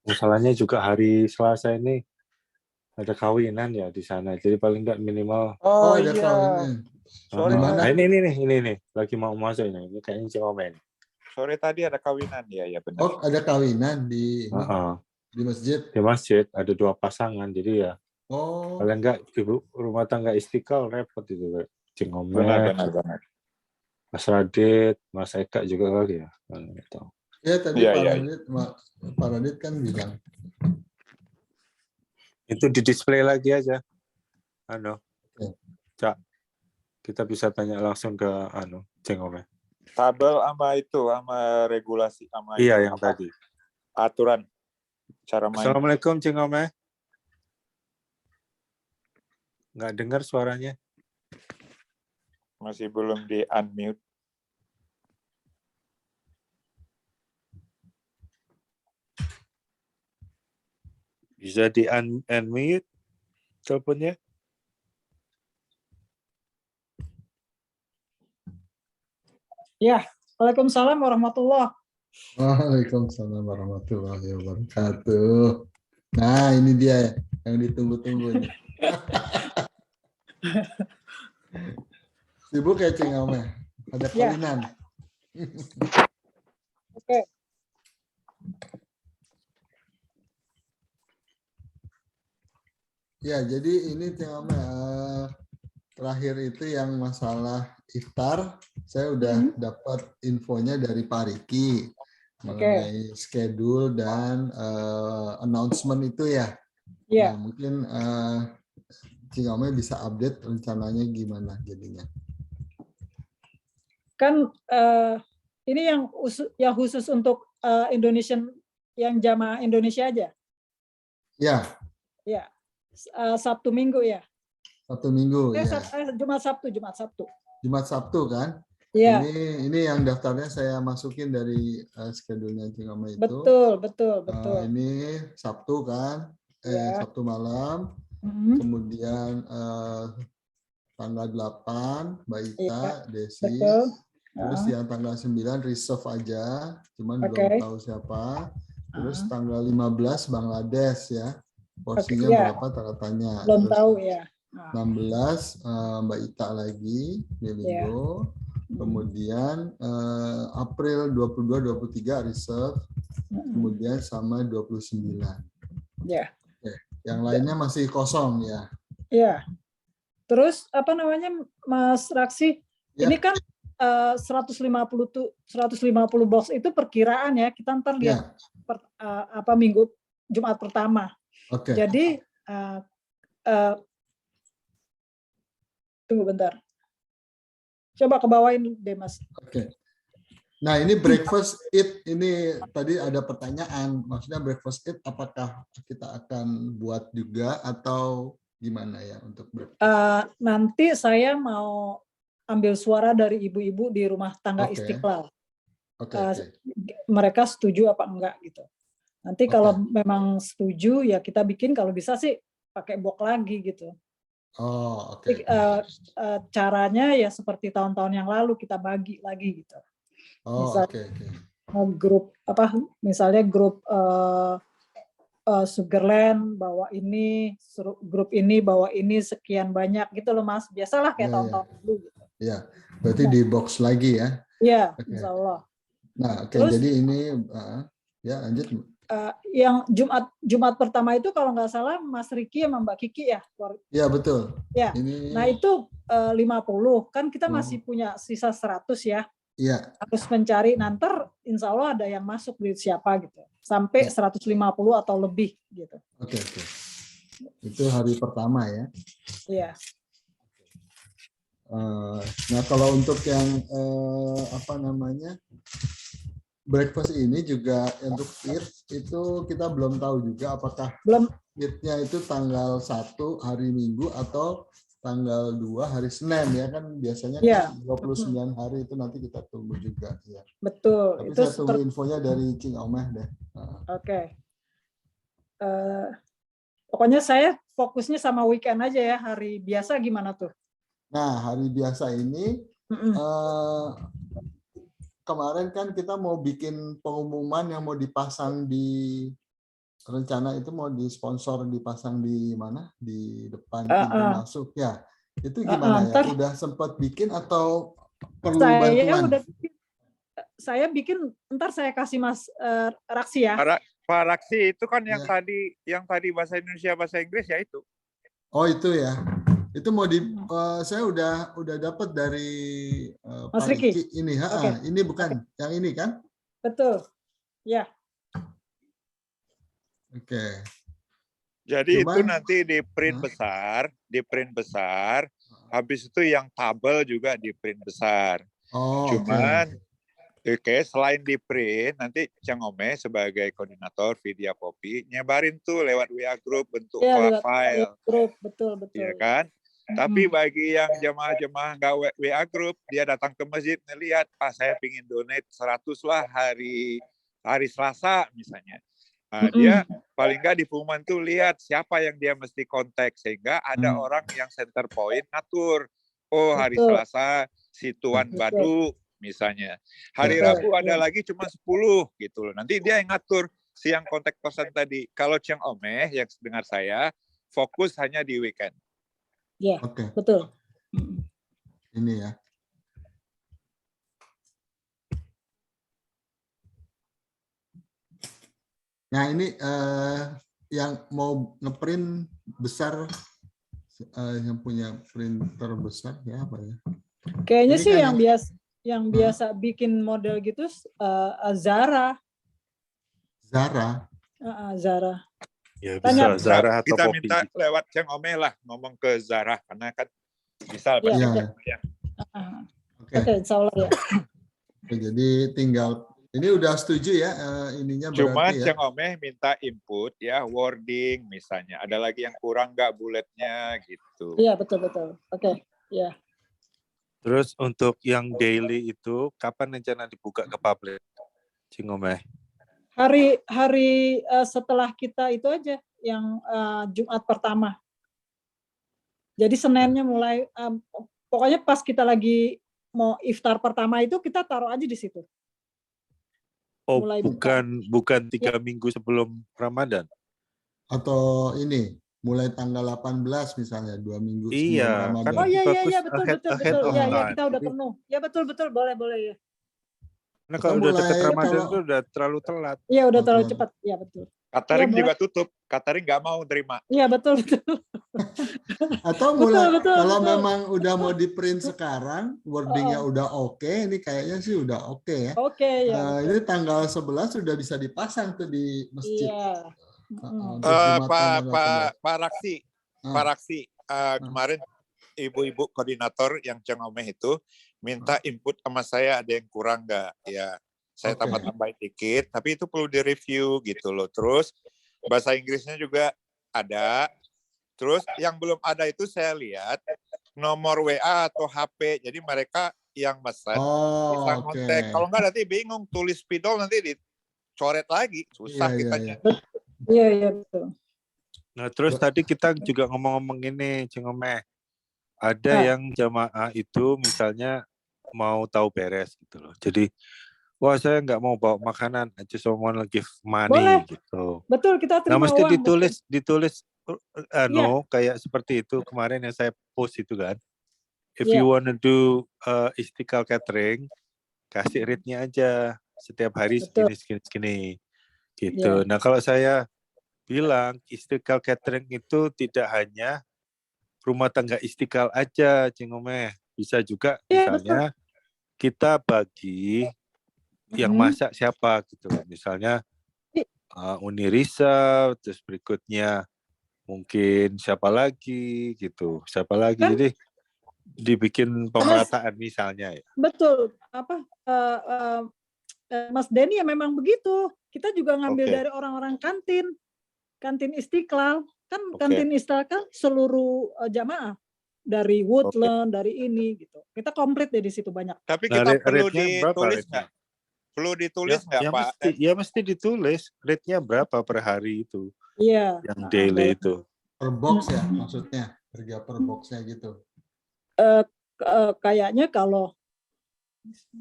Masalahnya juga hari Selasa ini ada kawinan ya di sana. Jadi paling nggak minimal. Oh, ada kawinan. Sorry, Di mana? Nah, ini lagi mau masuk ini. Ini kayaknya Ceng Ome. Sore tadi ada kawinan, ya benar. Oh, ada kawinan di ini, di masjid. Di masjid ada 2 pasangan. Jadi ya Oh, paling nggak ibu rumah tangga Istiqlal repot itu kayak Ceng Ome, Benar. Mas Radit, Mas Eka juga kali ya. Nggak tahu. ya tadi Iya. Pak Radit kan bilang. Itu di display lagi aja. Oke. Cak, kita bisa tanya langsung ke Ceng Ome. Tabel sama regulasi sama Iya, itu, yang tadi. aturan cara main. Assalamualaikum Ceng Ome. Nggak dengar suaranya. Masih belum di unmute. Bisa di unmute teleponnya. Ya, Waalaikumsalam warahmatullahi. Waalaikumsalam warahmatullahi wabarakatuh. Nah, ini dia yang ditunggu-tunggu nih. Sibuk ya Ceng Ome? Ada kawinan. Oke. Ya, jadi ini Ceng Ome, terakhir itu yang masalah iftar, saya udah dapat infonya dari Pak Riki mengenai schedule dan announcement itu ya. Iya. Nah, mungkin Ceng Ome bisa update rencananya gimana jadinya. Kan ini yang khusus untuk Indonesian, yang jamaah Indonesia aja. Ya. Ya. Sabtu Minggu ya. Sabtu Minggu ya. Jumat Sabtu. Jumat Sabtu kan? Iya. Ini yang daftarnya saya masukin dari schedule-nya Ceng Ome itu. Betul. Ini Sabtu kan? Sabtu malam. Kemudian tanggal 8 Mbak Ita, Desi. Betul. Terus yang tanggal 9 reserve aja, cuman belum tahu siapa. Terus tanggal 15 Bangladesh ya. Porsinya berapa tanda tanya. Belum terus tahu ya. 16 Mbak Ita lagi Meligo. Kemudian April 22-23 reserve. Kemudian sama 29. Ya. Yang lainnya masih kosong ya. Iya. Terus apa namanya Mas Raksi? Ya. Ini kan 150 box itu perkiraan ya. Kita ntar lihat minggu Jumat pertama. Oke. Jadi tunggu bentar. Coba kebawain deh Mas. Oke. Nah, ini breakfast eat, ini tadi ada pertanyaan, maksudnya breakfast eat apakah kita akan buat juga atau gimana ya untuk breakfast? Nanti saya mau ambil suara dari ibu-ibu di rumah tangga Istiqlal. Mereka setuju apa enggak gitu. Nanti kalau memang setuju ya kita bikin, kalau bisa sih pakai box lagi gitu. Oh, oke. Caranya ya seperti tahun-tahun yang lalu, kita bagi lagi gitu. Grup misalnya grup Sugarland bawa ini, grup ini bawa ini sekian banyak gitu loh Mas. Biasalah kayak tahun-tahun dulu gitu. Iya, berarti di box lagi ya? Iya, insya Allah. Nah, jadi ini ya lanjut. Yang Jumat pertama itu kalau nggak salah Mas Riki sama Mbak Kiki ya? Iya betul. Ya. Nah itu 50 kan kita masih punya sisa 100 ya. Iya. Harus mencari nanti insya Allah ada yang masuk duit siapa gitu. Sampai 150 atau lebih gitu. Oke. Itu hari pertama ya. Iya. Nah kalau untuk yang breakfast ini juga untuk eat itu kita belum tahu juga apakah eatnya itu tanggal 1 hari Minggu atau tanggal 2 hari Senin ya kan biasanya kan 29 hari itu nanti kita tunggu juga ya. Betul. Tapi itu saya tunggu infonya dari Cing Omeh deh. Oke. Pokoknya saya fokusnya sama weekend aja ya. Hari biasa gimana tuh? Nah hari biasa ini kemarin kan kita mau bikin pengumuman yang mau dipasang di rencana itu mau disponsor dipasang di mana di depan pintu masuk ya itu gimana ya udah sempat bikin atau perlu bantuan? Saya bikin ntar saya kasih Mas Raksi ya. Pak Raksi itu kan yang tadi bahasa Indonesia bahasa Inggris ya itu. Oh itu ya. Itu mau saya udah dapat dari Mas Pak Riki ini. Ini bukan yang ini kan? Betul. Ya. Oke. Jadi itu nanti di print besar, habis itu yang tabel juga di print besar. Cuman selain di print, nanti Cang Omeh sebagai koordinator Vidya Popi nyebarin tuh lewat WA Group bentuk file. Betul. Iya kan? Tapi bagi yang jemaah-jemaah nggak WA Group, dia datang ke masjid ngelihat, saya pingin donate 100 lah hari Selasa misalnya. Nah, dia paling nggak di pengumuman tuh lihat siapa yang dia mesti kontak sehingga ada orang yang center point ngatur. Oh hari Selasa si Tuan Badu misalnya. Hari Rabu ada lagi cuma 10 gitu loh. Nanti dia yang ngatur si yang kontak person tadi. Kalau Cang Omeh yang dengar saya fokus hanya di weekend. Iya, betul. Ini ya. Nah ini yang mau ngeprint besar, yang punya printer besar ya apa ya? Kayaknya ini sih kan yang biasa bikin model gitu Zara. Zara. Ya bisa Zara atau kita Poppy. Minta lewat Cang Omeh lah ngomong ke Zara karena kan bisa Oke, insya Allah ya. Jadi tinggal ini udah setuju ya ininya berarti Cuma ya. Cang Omeh minta input ya wording misalnya. Ada lagi yang kurang nggak buletnya gitu. Iya betul. Oke, ya. Terus untuk yang daily itu kapan rencana dibuka ke publik, Cing Omeh? Hari setelah kita itu aja yang Jumat pertama. Jadi Seninnya mulai pokoknya pas kita lagi mau iftar pertama itu kita taruh aja di situ. Oh, mulai bukan 3 minggu sebelum Ramadan? Atau ini mulai tanggal 18 misalnya 2 minggu sebelum Ramadan. Kan iya betul. Ya kita udah penuh. Ya betul boleh ya. Nah kalau udah dekat Ramadan itu udah terlalu telat. Iya udah terlalu cepat. Iya betul. Catering juga tutup. Catering nggak mau terima. Iya betul. Atau mulai kalau memang udah mau di print sekarang, wordingnya udah oke, ini kayaknya sih udah oke ya. Oke ya. Ini tanggal 11 sudah bisa dipasang tuh di masjid. Iya. Pak Raksi, kemarin ibu-ibu koordinator yang Cang Omeh itu minta input sama saya ada yang kurang nggak ya. Saya tambah-tambahin dikit, tapi itu perlu direview gitu loh. Terus bahasa Inggrisnya juga ada. Terus yang belum ada itu saya lihat nomor WA atau HP. Jadi mereka yang mesen bisa kontak. Kalau nggak nanti bingung tulis spidol nanti dicoret lagi. Susah kitanya. Iya betul. Nah terus tadi kita juga ngomong-ngomong ini, Cing Omeh. Ada yang jamaah itu misalnya mau tahu beres gitu loh. Jadi wah saya nggak mau bawa makanan, I just want to give money gitu. Betul, kita terima nah, mesti uang. ditulis kayak seperti itu kemarin yang saya post itu kan. If you want to do Istiqlal Catering, kasih rate-nya aja setiap hari segini gitu. Nah kalau saya bilang Istiqlal Catering itu tidak hanya rumah tangga Istiqlal aja, Cing Omeh. Bisa juga misalnya kita bagi yang masak siapa gitu loh. Misalnya Unirisa, terus berikutnya mungkin siapa lagi gitu, siapa lagi. Kan- Jadi dibikin pemerataan misalnya ya. Betul. Mas Denny ya memang begitu. Kita juga ngambil Oke. dari orang-orang kantin Istiqlal. Kan Oke. kantin Istiqlal kan seluruh jamaah dari Woodland, dari ini gitu. Kita komplit deh di situ banyak. Tapi Nah, kita perlu rate-nya berapa ditulis rate-nya? nggak? Perlu ditulis nggak, Pak? Mesti ditulis rate-nya berapa per hari itu, Iya. yang daily boleh. itu. Per box ya maksudnya, harga per boxnya gitu. Kayaknya kalau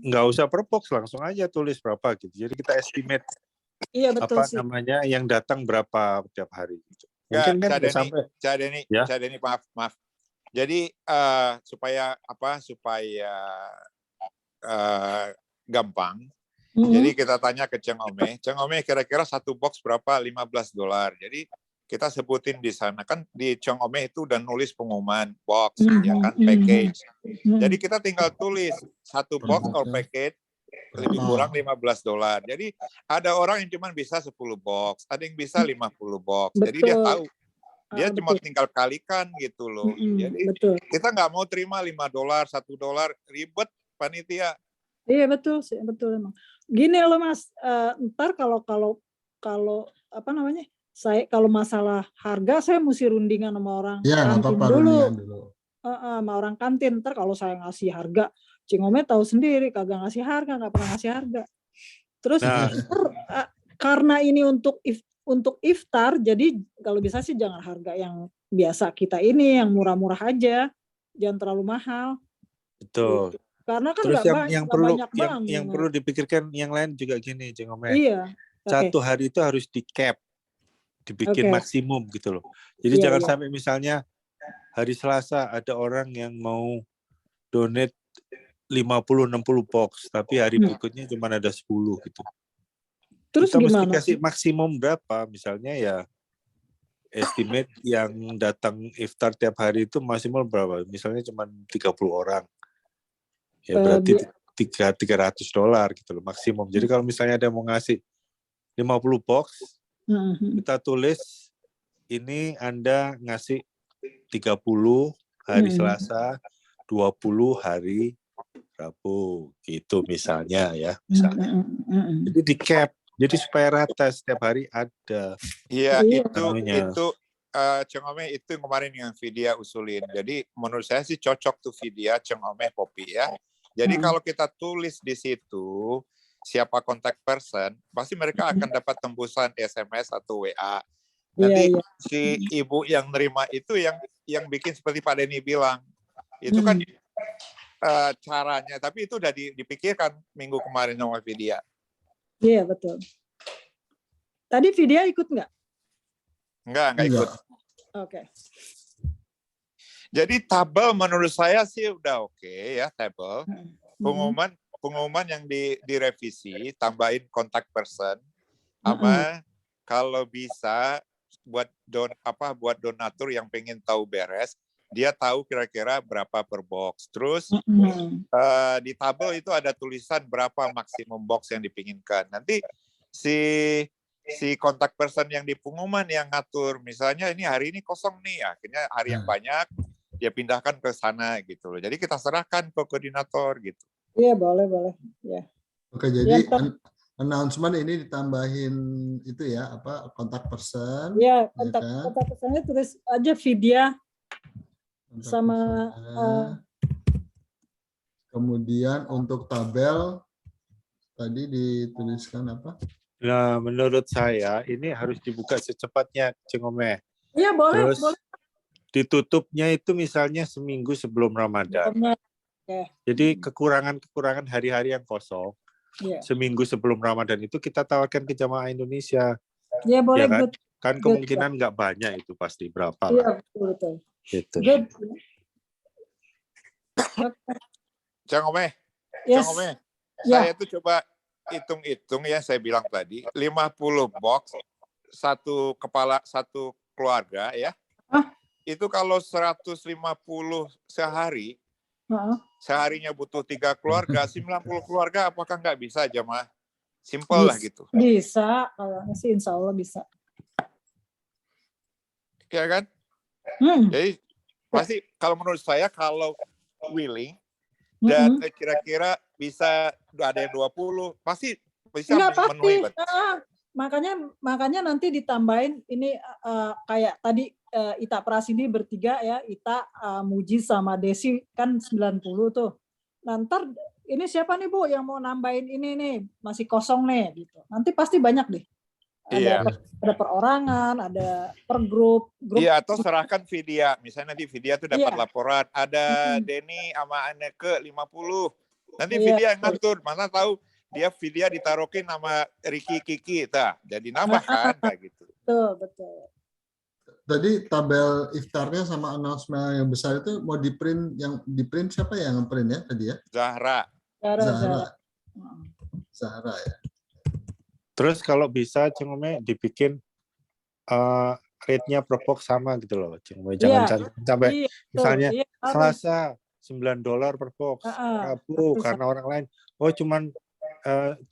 Nggak usah per box, langsung aja tulis berapa gitu. Jadi kita estimate iya betul apa sih. namanya yang datang berapa tiap hari gitu. Nggak, Mungkin kan Cak nggak Denny, sampai. Cak Denny, Ya. Cak Denny, maaf. Jadi supaya gampang. Jadi kita tanya ke Ceng Ome kira-kira satu box berapa? $15. Jadi kita sebutin di sana, kan di Ceng Ome itu udah nulis pengumuman box, ya kan, package. Jadi kita tinggal tulis satu box or package lebih kurang $15. Jadi ada orang yang cuma bisa 10 box, ada yang bisa 50 box. Jadi dia tahu. Dia cuma tinggal kalikan gitu loh. Jadi kita nggak mau terima $5, $1, ribet panitia. Iya betul sih, betul emang. Gini loh Mas, ntar kalau apa namanya? Kalau masalah harga saya mesti rundingan sama orang kantin dulu. Sama orang kantin. Ntar kalau saya ngasih harga, Cing Ome tahu sendiri kagak ngasih harga, nggak pernah ngasih harga. Terus karena ini untuk iftar, jadi kalau bisa sih jangan harga yang biasa kita ini, yang murah-murah aja, jangan terlalu mahal. Betul. Gitu. Karena kan terus yang perlu dipikirkan yang lain juga gini, Ceng Ome. Iya. Satu hari itu harus di cap, dibikin maksimum gitu loh. Jadi jangan sampai misalnya hari Selasa ada orang yang mau donate 50-60 box, tapi hari berikutnya cuma ada 10 gitu. Terus kita gimana? mesti kasih maksimum berapa, misalnya ya estimate yang datang iftar tiap hari itu maksimal berapa, misalnya cuma 30 orang. Ya berarti $300 gitu loh maksimum. Jadi kalau misalnya ada mau ngasih 50 box, kita tulis ini Anda ngasih 30 hari Selasa, 20 hari Rabu gitu misalnya ya. Misalnya. Jadi di cap. Jadi supaya rata setiap hari ada. Iya, itu Ceng Ome itu kemarin yang Vidya usulin. Jadi menurut saya sih cocok tuh Vidya, Ceng Ome, Poppy ya. Jadi kalau kita tulis di situ siapa kontak person, pasti mereka akan dapat tembusan SMS atau WA. Nanti si ibu yang nerima itu yang bikin seperti Pak Denny bilang. Itu kan caranya, tapi itu udah dipikirkan minggu kemarin sama Vidya. Iya, betul. Tadi Vidya ikut nggak? Nggak ikut. Oke. Jadi tabel menurut saya sih udah oke ya, tabel. Pengumuman yang direvisi, tambahin kontak person, sama kalau bisa buat donatur yang pengen tahu beres, dia tahu kira-kira berapa per box. Terus di tabel itu ada tulisan berapa maksimum box yang dipinginkan. Nanti si kontak person yang di pengumuman yang ngatur, misalnya ini hari ini kosong nih, akhirnya hari yang banyak dia pindahkan ke sana gitu loh. Jadi kita serahkan ke koordinator gitu. Iya, boleh. Ya. Oke, jadi announcement ini ditambahin itu ya, apa, kontak person. Iya, kontak personnya tulis aja Vidya sama kemudian untuk tabel tadi dituliskan apa? Nah, menurut saya ini harus dibuka secepatnya, Ceng Ome. Iya, boleh. Terus ditutupnya itu misalnya seminggu sebelum Ramadan. Jadi kekurangan hari-hari yang kosong, seminggu sebelum Ramadan itu kita tawarkan ke jamaah Indonesia. Iya, boleh. Ya kan kemungkinan nggak banyak itu pasti berapa lah. Iya, betul. Gitu. Ceng Ome, saya tuh coba hitung-hitung ya, saya bilang tadi 50 box satu keluarga ya. Itu kalau 150 sehari Heeh. Seharinya butuh 3 keluarga, 90 keluarga apakah nggak bisa jemaah? Simpel lah gitu. Bisa, kalau sih insya Allah bisa. Ya kan? Jadi pasti kalau menurut saya kalau willing dan kira-kira bisa ada yang 20, pasti bisa Enggak memenuhi. Makanya nanti ditambahin ini kayak tadi Ita Prasini bertiga ya, Ita, Muji sama Desi kan 90 tuh. Nanti ini siapa nih Bu yang mau nambahin ini nih, masih kosong nih gitu. Nanti pasti banyak deh. Ada perorangan, ada per grup. Iya, atau serahkan Vidya. Misalnya nanti Vidya tuh dapat laporan, ada Denny sama Anneke 50. Nanti Vidya yang ngatur, mana tahu Vidya ditaruhin sama Ricky Kiki, jadi nambah kan kayak gitu. Betul. Tadi tabel iftarnya sama announcement yang besar itu mau di-print, yang di-print siapa yang print ya tadi ya? Zahra ya. Terus kalau bisa Cing Ome dibikin rate-nya per box sama gitu loh, Cing Ome. Jangan sampai misalnya Selasa $9 per box, Rabu karena orang lain cuman $7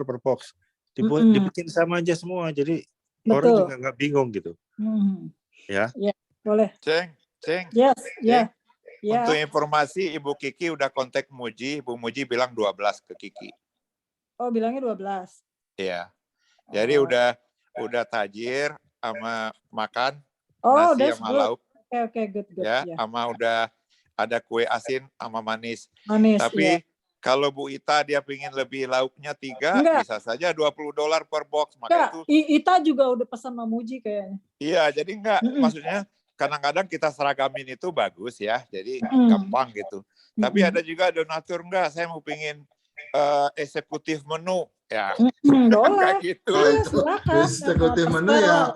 per box. Dibikin sama aja semua, jadi orang juga nggak bingung gitu. Ya. Boleh. Ceng. Yes. Untuk informasi, Ibu Kiki udah kontak Muji, Bu Muji bilang 12 ke Kiki. Oh, bilangnya 12. Iya. Jadi udah tajir sama makan nasi sama lauk. Oke, good. Ya, sama udah ada kue asin sama manis. ya. Tapi kalau Bu Ita dia pingin lebih lauknya 3, bisa saja $20 per box. Maka itu Ita juga udah pesan sama Muji kayaknya. Iya, jadi maksudnya kadang-kadang kita seragamin itu bagus ya, jadi gampang gitu. Tapi ada juga donatur saya mau pingin eksekutif menu. Ya, boleh. Gitu. Eksekutif menu ya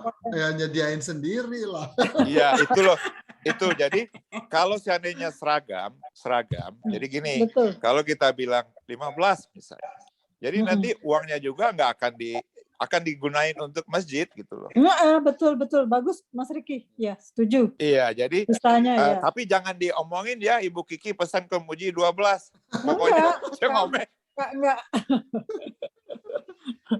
nyediain sendiri lah. Iya, itu loh. Itu jadi kalau seandainya seragam, jadi gini, kalau kita bilang 15 misalnya, jadi nanti uangnya juga nggak akan digunain untuk masjid gitu loh. Betul, bagus Mas Riki, ya setuju. Iya, jadi tapi jangan diomongin ya Ibu Kiki pesan ke Muji 12. Pokoknya enggak.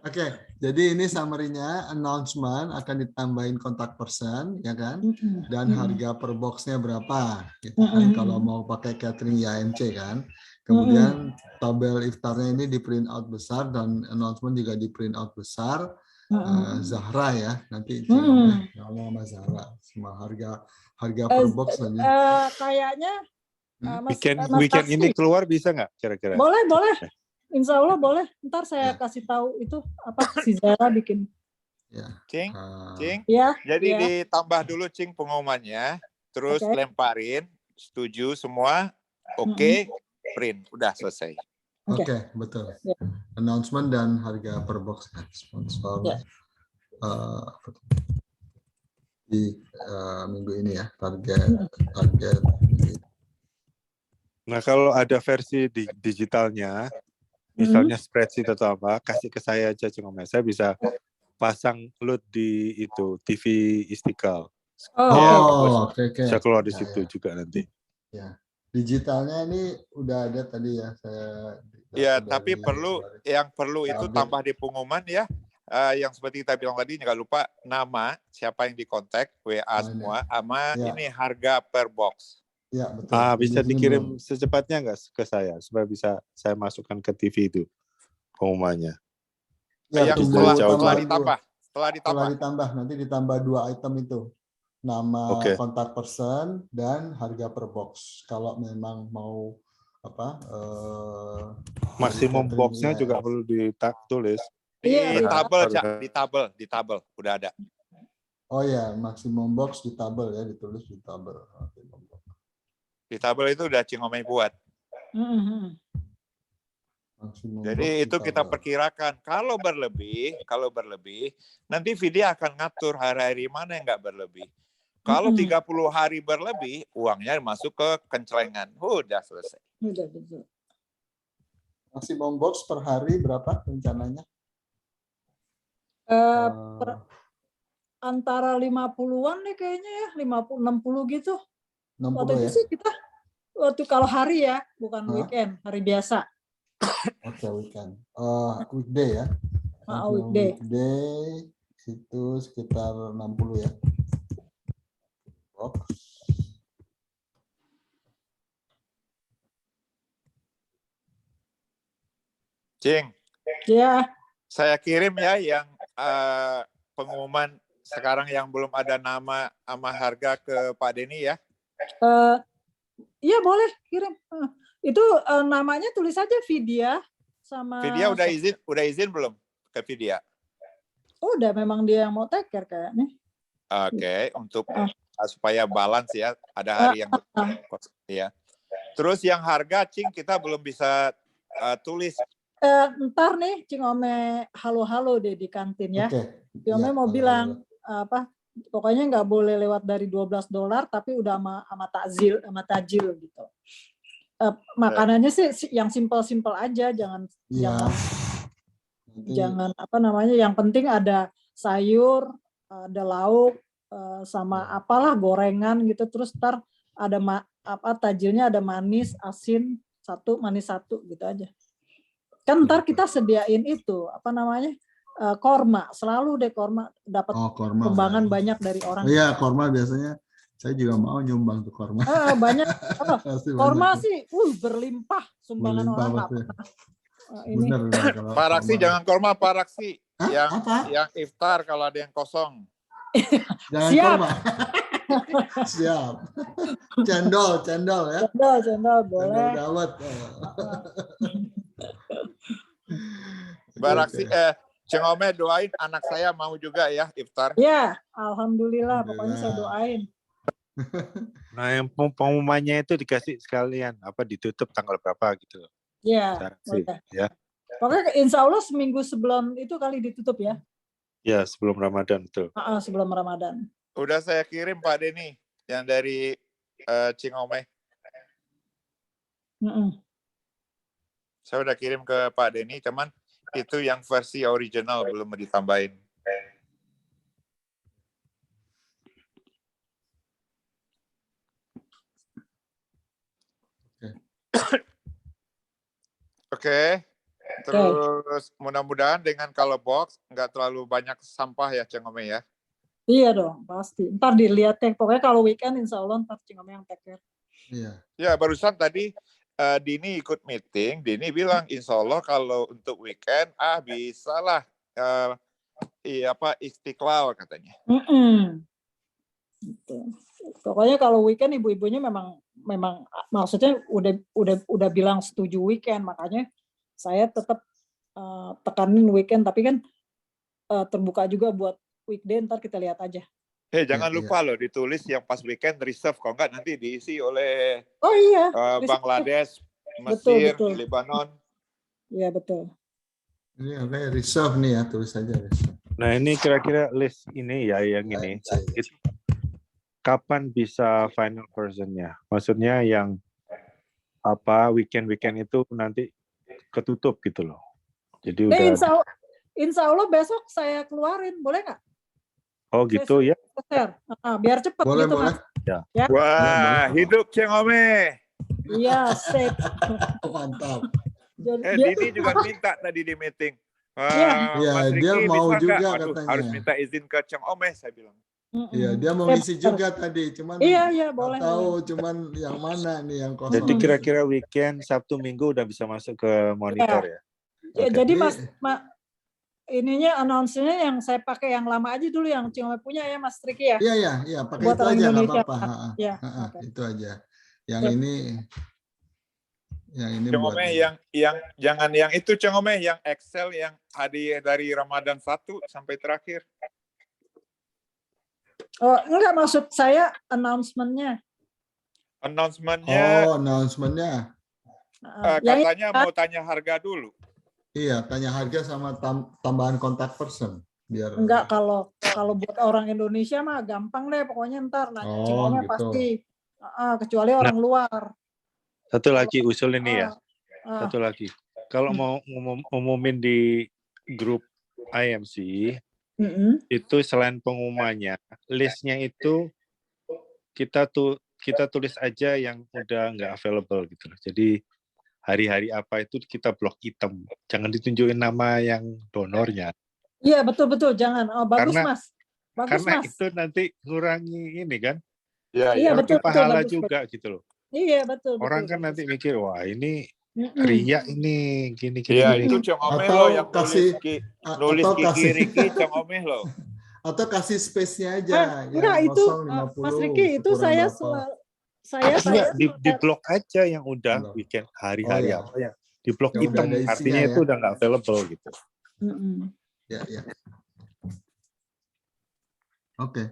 Oke, jadi ini summary-nya, announcement akan ditambahin kontak person, ya kan? Dan harga per box-nya berapa, gitu kan? Kalau mau pakai catering YMC kan? Kemudian tabel iftarnya ini di print out besar dan announcement juga di print out besar. Zahra ya, nanti ngomong sama Zahra, sama harga per box aja. Kayaknya weekend ini keluar bisa nggak kira-kira? Boleh. Insya Allah boleh. Ntar saya kasih tahu itu si Zahra bikin. Cing. Ya. Jadi ditambah dulu Cing pengumumannya, terus lemparin, setuju semua, oke, print, udah selesai. Oke, betul. Announcement dan harga per box sponsor di minggu ini ya, target. Nah, kalau ada versi digitalnya, misalnya spreadsheet atau apa, kasih ke saya aja Cing Ome. Saya bisa pasang load di itu TV Istiqlal. Bisa keluar di situ juga nanti. Ya. Digitalnya ini udah ada tadi ya saya. Ya, tapi yang perlu itu tambah di pengumuman ya. Yang seperti kita bilang tadi, nggak lupa nama siapa yang dikontak, WA semua, sama ini harga per box. Ya, betul. Bisa dikirim secepatnya nggak ke saya supaya bisa saya masukkan ke TV itu pengumumannya. Ya, yang setelah ditambah. Nanti ditambah 2 item itu. Nama kontak person dan harga per box. Kalau memang mau maksimum boxnya juga perlu ditulis. Di tabel udah ada. Oh ya, maksimum box di tabel ya, ditulis di tabel. Di tabel itu udah Cing Ome buat. Jadi itu kita perkirakan kalau berlebih, nanti Vidya akan ngatur hari-hari mana yang nggak berlebih. Kalau 30 hari berlebih, uangnya masuk ke kencelengan. Udah selesai. Maksimum box per hari berapa rencananya? Antara 50-an nih kayaknya ya, 50-60 gitu. 60 waktu ya? itu sih kita waktu kalau hari ya, bukan Hah? weekend, hari biasa. Oke, weekend. Weekday ya. Weekday. Weekday itu sekitar 60 ya. Box. Cing, Ya, saya kirim ya yang pengumuman sekarang yang belum ada nama sama harga ke Pak Denny ya. iya boleh kirim. Itu namanya tulis aja Vidya sama. Vidya udah izin belum ke Vidya? Udah, memang dia yang mau take care kayaknya. Oke, untuk supaya balance ya, ada hari yang ya. Terus yang harga, Cing, kita belum bisa tulis. Ntar nih Cing Ome halo-halo deh di kantin ya. Oke. Cing Ome Ya, mau halo-halo. bilang pokoknya nggak boleh lewat dari $12 tapi udah sama tajil gitu. Makanannya sih yang simpel-simpel aja, jangan apa namanya, yang penting ada sayur, ada lauk, sama apalah gorengan gitu, terus ntar ada tajilnya ada manis, asin satu, manis satu gitu aja. Kan ntar kita sediain itu apa namanya, korma, selalu deh korma, dapat sumbangan banyak dari orang. Iya, korma biasanya saya juga mau nyumbang tuh korma. Banyak. Korma banyak. sih berlimpah sumbangan orang nggak pernah. Benar. Pak Raksi jangan korma, Pak Raksi. Apa? Yang iftar kalau ada yang kosong. Jangan Siap. korma. Siap. Cendol ya. Cendol boleh. Cendol dawet. Mbak Raksi, Cing Ome doain anak saya mau juga ya iftar. Ya, alhamdulillah. Pokoknya saya doain. Nah, yang pengumumannya itu dikasih sekalian, ditutup tanggal berapa gitu. Ya, ya. Pokoknya insya Allah seminggu sebelum itu kali ditutup ya. Ya, sebelum Ramadan betul. Sebelum Ramadan. Udah saya kirim Pak Denny yang dari Cing Ome. Saya udah kirim ke Pak Denny, cuman itu yang versi original belum ditambahin. Oke. Terus mudah-mudahan dengan kalau box nggak terlalu banyak sampah ya Cing Ome ya. Iya dong, pasti. Ntar dilihat ya. Pokoknya kalau weekend insya Allah ntar Cing Ome yang take care. Iya. Ya, barusan tadi Dini ikut meeting, Dini bilang insya Allah kalau untuk weekend bisa lah Istiqlal katanya. Gitu. Pokoknya kalau weekend ibu-ibunya memang maksudnya udah bilang setuju weekend, makanya saya tetap tekanin weekend, tapi kan terbuka juga buat weekday, ntar kita lihat aja. Jangan lupa loh ditulis yang pas weekend reserve, kalau enggak nanti diisi oleh Bangladesh, Mesir, betul. Lebanon. Iya betul. Ini reserve nih ya, tulis saja reserve. Nah ini kira-kira list ini ya yang ini. Kapan bisa final versionnya? Maksudnya yang weekend itu nanti ketutup gitu loh. Jadi udah. Insya Allah besok saya keluarin, boleh nggak? Oh gitu ya. Biar cepat gitu boleh. Ya. Wah, hidup Cing Ome. Iya, sip. Mantap. Dini juga minta tadi di meeting. Iya, dia mau juga katanya. Harus minta izin ke Cing Ome, saya bilang. Iya, dia mau ngisi juga tadi, cuman boleh. Tahu cuman yang mana nih yang kosong. Jadi kira-kira weekend Sabtu Minggu udah bisa masuk ke monitor ya. Jadi ininya announce-nya yang saya pakai yang lama aja dulu, yang Cing Ome punya ya Mas Riki ya. Iya, pakai buat itu orang aja nggak Indonesia. apa-apa. Itu aja. Yang ini Cing Ome yang jangan yang itu Cing Ome yang Excel yang hadiah dari Ramadan 1 sampai terakhir. Oh, enggak, maksud saya announcement-nya. Announcementnya. Katanya mau tanya harga dulu. Iya, tanya harga sama tambahan kontak person. Biar enggak, kalau buat orang Indonesia mah gampang deh, pokoknya ntar nanya Cing Ome gitu. Pasti. Kecuali orang luar. Satu lagi usul ini ya. Satu lagi. Kalau mau ngumumin di grup IMC, itu selain pengumumannya, listnya itu kita tuh kita tulis aja yang udah nggak available gitu loh. Jadi hari-hari apa itu kita blok hitam. Jangan ditunjukin nama yang donornya. Iya, betul-betul, jangan. Oh, bagus, Karena- Mas. Bagus, Karena Mas. itu nanti ngurangi ini kan, Iya, Iya, ngurangi betul, pahala bagus, juga gitu loh. Iya, betul, Orang betul, kan bagus. nanti mikir, wah ini Mm-mm. riak ini, gini. Iya, gini. itu Cong Omeh Atau loh yang kasih- nulis atau Kiki kasih- Riki Cong Omeh loh. Atau kasih space-nya aja. Enggak, yang itu kosong 50, Mas Riki, itu kurang saya berapa. Enggak, di blok aja yang udah Blok. weekend hari-hari Oh, ya. apa ya. Di blok Yang udah hitam, ada isinya artinya ya. itu udah nggak available gitu. Mm-mm. Ya, ya. Oke.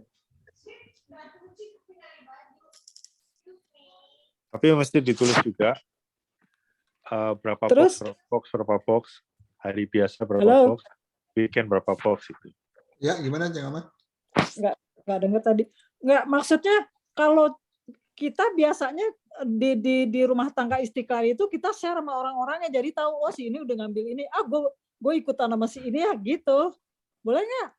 Tapi mesti ditulis juga berapa Terus? berapa box, hari biasa berapa Halo? box, weekend berapa box itu. Ya, gimana Ceng Ahmad? Nggak dengar tadi. Nggak, maksudnya kalau kita biasanya di rumah tangga Istiqlal itu kita share sama orang-orangnya, jadi tahu, oh si ini udah ngambil ini, gue ikutan sama si ini ya gitu. Boleh nggak?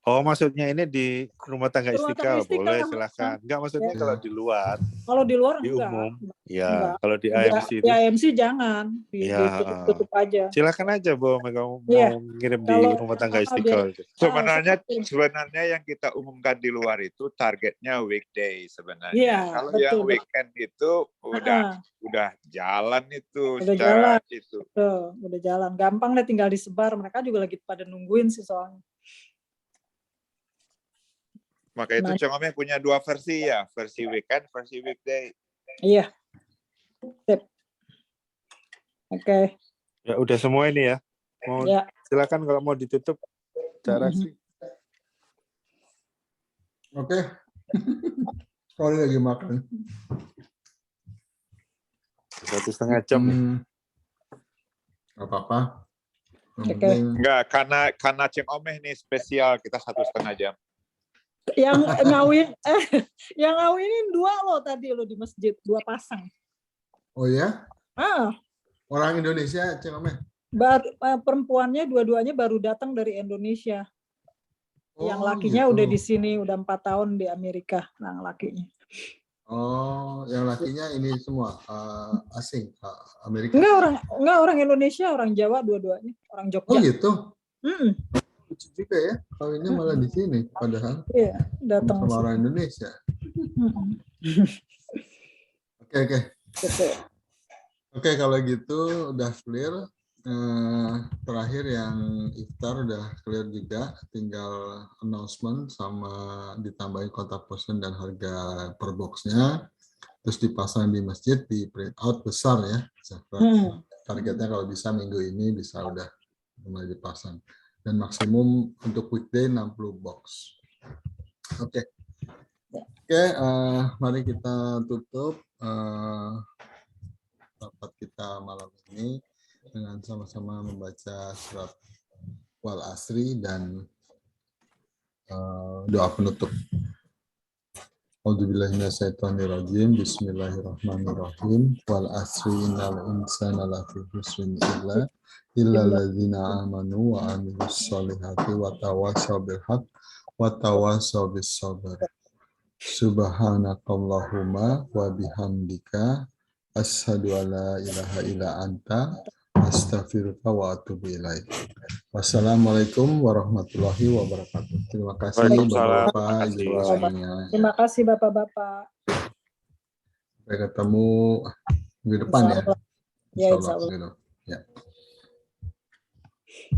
Oh, maksudnya ini di rumah tangga Rumah tangga Istiqlal, Istiqlal, boleh Mas. silakan. Enggak, maksudnya Ya. kalau di luar, Kalau di luar di enggak. umum, ya. Enggak. Kalau di Di IMC itu, IMC jangan, Ya, ditutup aja. silakan aja, Bu, kamu Iya. mau ngirim di Kalau- rumah tangga biar- Istiqlal. Sebenarnya yang kita umumkan di luar itu targetnya weekday sebenarnya. Iya, Kalau betul, yang betul. weekend itu udah jalan itu Udah secara jalan. itu. Tuh, udah jalan. Gampang deh, tinggal disebar. Mereka juga lagi pada nungguin sih soalnya. Maka itu Nah. Cong Omeh punya dua versi ya, versi weekend, versi weekday. Iya. Sip. Oke. Ya udah semua ini ya. Mau Ya. silakan kalau mau ditutup cara sih. Oke. Kalau lagi makan. 1,5 jam. Nggak apa-apa. Yang Oke. penting Enggak, karena Cong Omeh nih spesial kita 1,5 jam. Yang ngawinin 2 loh tadi lo di masjid, 2 pasang. Oh ya? Ah, Orang Indonesia, Ceng Omeh? perempuannya dua-duanya baru datang dari Indonesia. Yang Oh, lakinya gitu. udah di sini, udah 4 tahun di Amerika. Nah, lakinya. Oh, yang lakinya ini semua asing, Amerika. Enggak orang Indonesia, orang Jawa dua-duanya, orang Oh Jogja. gitu. Mm-mm. Lucu juga ya, kawinnya malah di sini, padahal Iya, datang sama sih. orang Indonesia. Mm-mm. Oke. Gitu. Oke, kalau gitu udah clear. Terakhir yang iftar udah clear juga, tinggal announcement sama ditambahin kontak person dan harga per boxnya, terus dipasang di masjid, di print out besar ya. Targetnya kalau bisa minggu ini bisa udah mulai dipasang, dan maksimum untuk weekday 60 box. Oke, mari kita tutup rapat kita malam ini dengan sama-sama membaca surat Wal Asri dan doa penutup. A'udzubillahi minasyaitonirrajim. Bismillahirrahmanirrahim. Wal asri innal insana lafi khusrin illa alladzina amanu wa amilus solihati wa tawassaw bil haqq wa tawassaw bis sabr. Subhanakallahumma wa bihamdika asyhadu an la ilaha illa anta astaghfiruka wa atubu ilaik. Wassalamualaikum warahmatullahi wabarakatuh. Terima kasih Waalaikumsalam. Bapak-bapak, Terima kasih. Ibu semuanya. Terima kasih Bapak-bapak. Sampai ketemu minggu depan ya. Insya Allah. Ya, insya Allah. Ya.